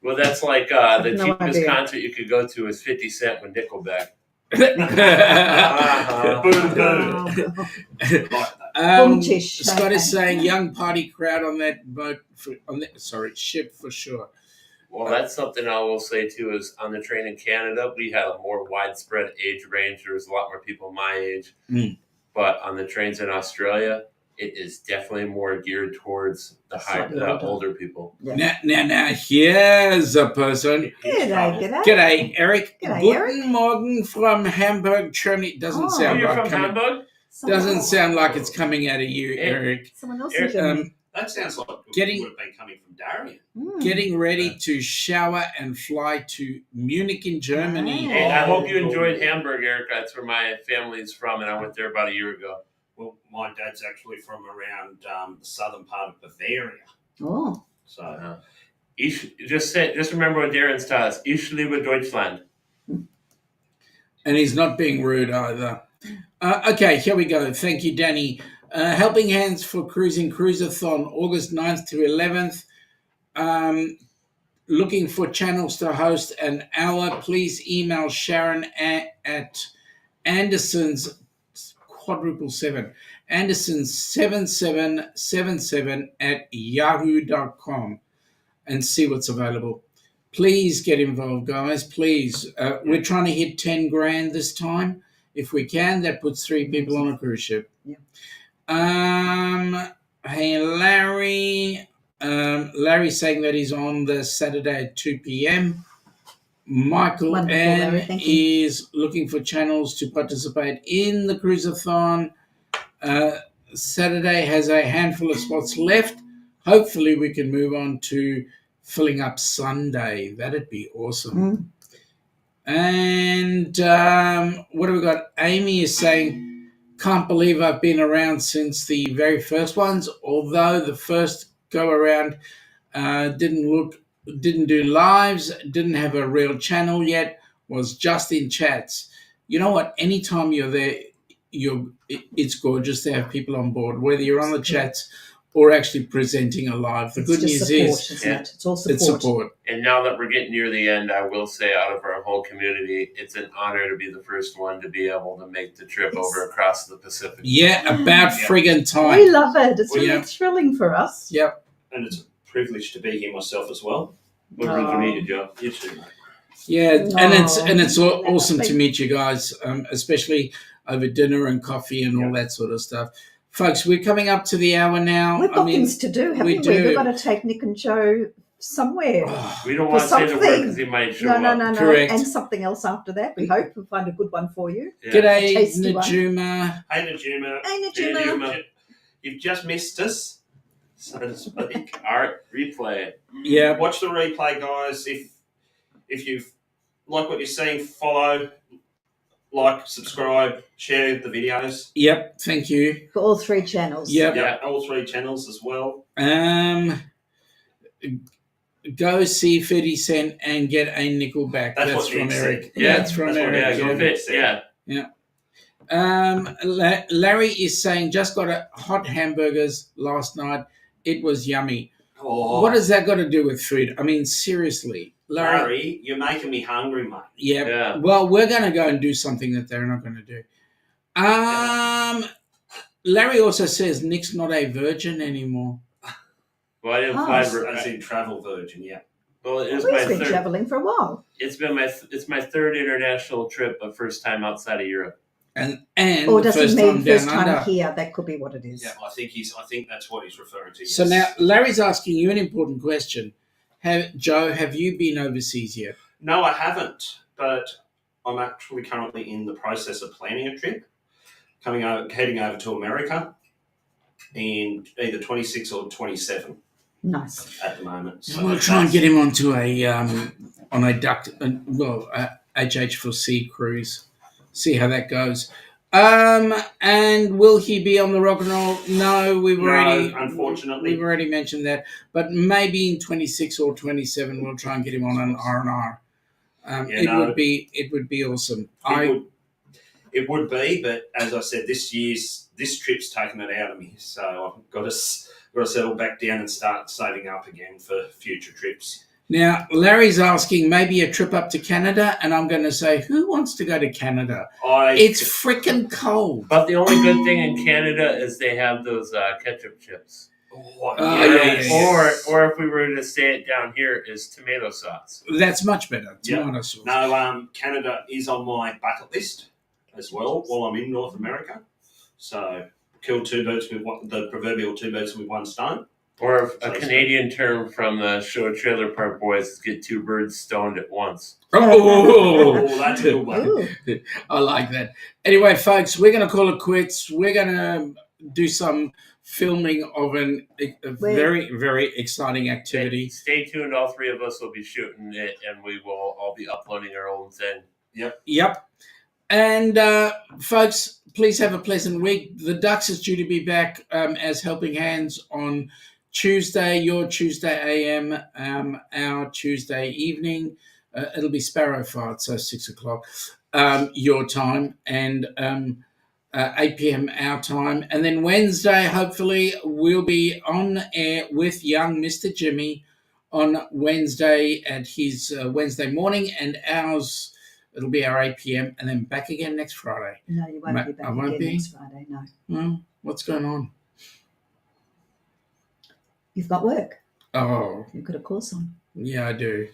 [SPEAKER 4] Well, that's like
[SPEAKER 2] have
[SPEAKER 4] the
[SPEAKER 2] no
[SPEAKER 4] cheapest
[SPEAKER 2] idea.
[SPEAKER 4] concert you could go to is 50 Cent with Nickelback.
[SPEAKER 3] Boom, boom.
[SPEAKER 2] oh,
[SPEAKER 3] Like that.
[SPEAKER 2] Boom-tish,
[SPEAKER 1] Scott
[SPEAKER 2] okay.
[SPEAKER 1] is saying young party crowd on that boat, ship for sure.
[SPEAKER 4] Well, that's something I will say too is on the train in Canada, we had a more widespread age range. There was a lot more people my age.
[SPEAKER 1] Mm.
[SPEAKER 4] But on the trains in Australia, it is definitely more geared towards the
[SPEAKER 2] Slightly older.
[SPEAKER 4] older people.
[SPEAKER 2] Yeah.
[SPEAKER 1] Now, here's a person.
[SPEAKER 2] G'day.
[SPEAKER 1] G'day, Eric.
[SPEAKER 2] G'day, Eric.
[SPEAKER 1] Guten Morgen from Hamburg, Germany. Doesn't
[SPEAKER 2] Oh.
[SPEAKER 4] Oh,
[SPEAKER 1] sound
[SPEAKER 4] you're
[SPEAKER 1] right.
[SPEAKER 4] from Hamburg?
[SPEAKER 1] Doesn't sound like it's coming out of you,
[SPEAKER 4] Hey.
[SPEAKER 1] Eric.
[SPEAKER 2] Someone else in Germany.
[SPEAKER 3] That sounds like
[SPEAKER 1] Getting-
[SPEAKER 3] it would have been coming from Darien.
[SPEAKER 1] Getting ready to shower and fly to Munich in Germany.
[SPEAKER 2] Nice.
[SPEAKER 4] Hey, I hope you
[SPEAKER 3] Oh,
[SPEAKER 4] enjoyed
[SPEAKER 3] cool.
[SPEAKER 4] Hamburg, Eric. That's where my family's from, and I went there about a year ago.
[SPEAKER 3] Well, my dad's actually from around the southern part of Bavaria.
[SPEAKER 2] Oh,
[SPEAKER 3] So
[SPEAKER 4] Just remember what Darren's taught us. Ich liebe Deutschland.
[SPEAKER 1] And he's not being rude either. Okay, here we go. Thank you, Danny. Helping Hands for Cruising Cruiseathon, August 9th to 11th. Looking for channels to host an hour. Please email Sharon at Anderson's Andersons7777 at yahoo.com and see what's available. Please get involved, guys. Please. We're trying to hit 10 grand this time. If we can, that puts 3 people on a cruise ship.
[SPEAKER 2] Yeah.
[SPEAKER 1] Hey, Larry. Larry's saying that he's on the Saturday at 2 p.m. Michael
[SPEAKER 2] Wonderful,
[SPEAKER 1] N
[SPEAKER 2] Larry, thank you.
[SPEAKER 1] is looking for channels to participate in the cruiseathon. Saturday has a handful of spots left. Hopefully we can move on to filling up Sunday. That'd be awesome. And what have we got? Amy is saying, can't believe I've been around since the very first ones, although the first go around didn't do lives, didn't have a real channel yet, was just in chats. You know what? Anytime you're there, it's gorgeous to have people on board, whether you're on the chats or actually presenting a live. The
[SPEAKER 2] it's
[SPEAKER 1] good
[SPEAKER 2] just
[SPEAKER 1] news
[SPEAKER 2] support,
[SPEAKER 1] is
[SPEAKER 2] isn't it? It's all support.
[SPEAKER 1] it's support.
[SPEAKER 4] And now that we're getting near the end, I will say out of our whole community, it's an honor to be the first one to be able to make the trip over across the Pacific.
[SPEAKER 1] Yeah, about friggin'
[SPEAKER 2] We
[SPEAKER 1] time.
[SPEAKER 2] love it. It's really
[SPEAKER 1] Yeah.
[SPEAKER 2] thrilling for us.
[SPEAKER 1] Yep.
[SPEAKER 3] and it's a privilege to be here myself as well.
[SPEAKER 4] We're good to meet you, Joe.
[SPEAKER 3] You too, mate.
[SPEAKER 1] Yeah, and it's
[SPEAKER 2] Oh,
[SPEAKER 1] awesome to
[SPEAKER 2] thank-
[SPEAKER 1] meet you guys, especially over dinner and coffee and all that sort of stuff. Folks, we're coming up to the hour now.
[SPEAKER 2] We've got things to do, haven't
[SPEAKER 1] we
[SPEAKER 2] we?
[SPEAKER 1] do.
[SPEAKER 2] We've got to take Nick and Joe somewhere.
[SPEAKER 4] We don't want to say the word
[SPEAKER 2] something.
[SPEAKER 4] because he might show
[SPEAKER 2] No,
[SPEAKER 4] up.
[SPEAKER 1] Correct.
[SPEAKER 2] And something else after that. We hope we'll find a good one for you.
[SPEAKER 4] Yeah.
[SPEAKER 1] G'day,
[SPEAKER 2] Tasty one.
[SPEAKER 1] Najuma.
[SPEAKER 3] Hey, Najuma.
[SPEAKER 2] Hey,
[SPEAKER 4] Hey,
[SPEAKER 2] Najuma.
[SPEAKER 4] Najuma.
[SPEAKER 3] You've just missed us, so to speak.
[SPEAKER 4] Art replay.
[SPEAKER 1] Yeah,
[SPEAKER 3] Watch the replay, guys. If you like what you're seeing, follow, like, subscribe, share the videos.
[SPEAKER 1] yep, thank you.
[SPEAKER 2] For all 3 channels.
[SPEAKER 1] Yep.
[SPEAKER 3] Yeah, all 3 channels as well.
[SPEAKER 1] Go see 50 Cent and get a nickel back.
[SPEAKER 3] That's
[SPEAKER 1] That's
[SPEAKER 3] what
[SPEAKER 1] from
[SPEAKER 3] Nick
[SPEAKER 1] Eric.
[SPEAKER 3] said.
[SPEAKER 4] Yeah,
[SPEAKER 1] That's from
[SPEAKER 3] that's what
[SPEAKER 1] Eric.
[SPEAKER 4] Yeah, go fit. Yeah.
[SPEAKER 1] Larry is saying, just got a hot hamburgers last night. It was yummy.
[SPEAKER 3] Oh,
[SPEAKER 1] What has that got to do with food? I mean, seriously, Larry.
[SPEAKER 3] Larry, you're making me hungry, mate.
[SPEAKER 1] Yeah.
[SPEAKER 4] Yeah.
[SPEAKER 1] Well, we're going to go and do something that they're not going to do. Larry also says Nick's not a virgin anymore.
[SPEAKER 4] Well, I didn't
[SPEAKER 2] Oh,
[SPEAKER 4] fly.
[SPEAKER 3] As in travel virgin, yeah.
[SPEAKER 4] Well, it was
[SPEAKER 2] We've
[SPEAKER 4] my
[SPEAKER 2] been
[SPEAKER 4] third.
[SPEAKER 2] travelling for a while.
[SPEAKER 4] It's my third international trip, but first time outside of Europe.
[SPEAKER 1] And
[SPEAKER 2] Or
[SPEAKER 1] the
[SPEAKER 2] does
[SPEAKER 1] first
[SPEAKER 2] he mean
[SPEAKER 1] time
[SPEAKER 2] first
[SPEAKER 1] down
[SPEAKER 2] time
[SPEAKER 1] under.
[SPEAKER 2] here? That could be what it is.
[SPEAKER 3] Yeah, I think that's what he's referring to.
[SPEAKER 1] So
[SPEAKER 3] yes.
[SPEAKER 1] now Larry's asking you an important question. Joe, have you been overseas yet?
[SPEAKER 3] No, I haven't, but I'm actually currently in the process of planning a trip, heading over to America in either 26 or 27
[SPEAKER 2] Nice.
[SPEAKER 3] at the moment. So
[SPEAKER 1] We'll try and get him onto a HH4C cruise. See how that goes. And will he be on the rock and roll? No,
[SPEAKER 3] unfortunately.
[SPEAKER 1] we've already mentioned that. But maybe in 26 or 27, we'll try and get him on an RNR. Would be awesome.
[SPEAKER 3] It would be, but as I said, this trip's taken it out of me, so I've got to settle back down and start saving up again for future trips.
[SPEAKER 1] Now, Larry's asking maybe a trip up to Canada, and I'm going to say, who wants to go to Canada? It's freaking cold.
[SPEAKER 4] But the only good thing in Canada is they have those ketchup chips.
[SPEAKER 3] Yes.
[SPEAKER 4] Or if we were to say it down here, is tomato sauce.
[SPEAKER 1] That's much better. Tomato sauce.
[SPEAKER 3] No, Canada is on my bucket list as well while I'm in North America. So kill the proverbial two birds with one stone.
[SPEAKER 4] Or a Canadian term from the show Trailer Park Boys, get two birds stoned at once.
[SPEAKER 1] Oh,
[SPEAKER 3] that's a good one.
[SPEAKER 1] I like that. Anyway, folks, we're going to call it quits. We're going to do some filming of a very, very exciting activity.
[SPEAKER 4] Stay tuned. All three of us will be shooting it, and we will all be uploading our own thing.
[SPEAKER 1] Yep. And folks, please have a pleasant week. The Ducks is due to be back as helping hands on Tuesday, your Tuesday AM, our Tuesday evening. It'll be Sparrow Fart, so 6 o'clock your time, and 8 p.m. our time. And then Wednesday, hopefully, we'll be on air with young Mr. Jimmy on Wednesday at his Wednesday morning, and ours, it'll be our 8 p.m. and then back again next Friday.
[SPEAKER 2] No, you won't be back again next Friday, no.
[SPEAKER 1] Well, what's going on?
[SPEAKER 2] You've got work.
[SPEAKER 1] Oh.
[SPEAKER 2] You've got a course on.
[SPEAKER 1] Yeah, I do.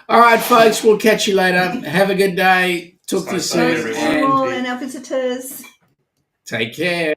[SPEAKER 1] All right, folks, we'll catch you later. Have a good day. Talk to you soon.
[SPEAKER 2] And our visitors.
[SPEAKER 1] Take care.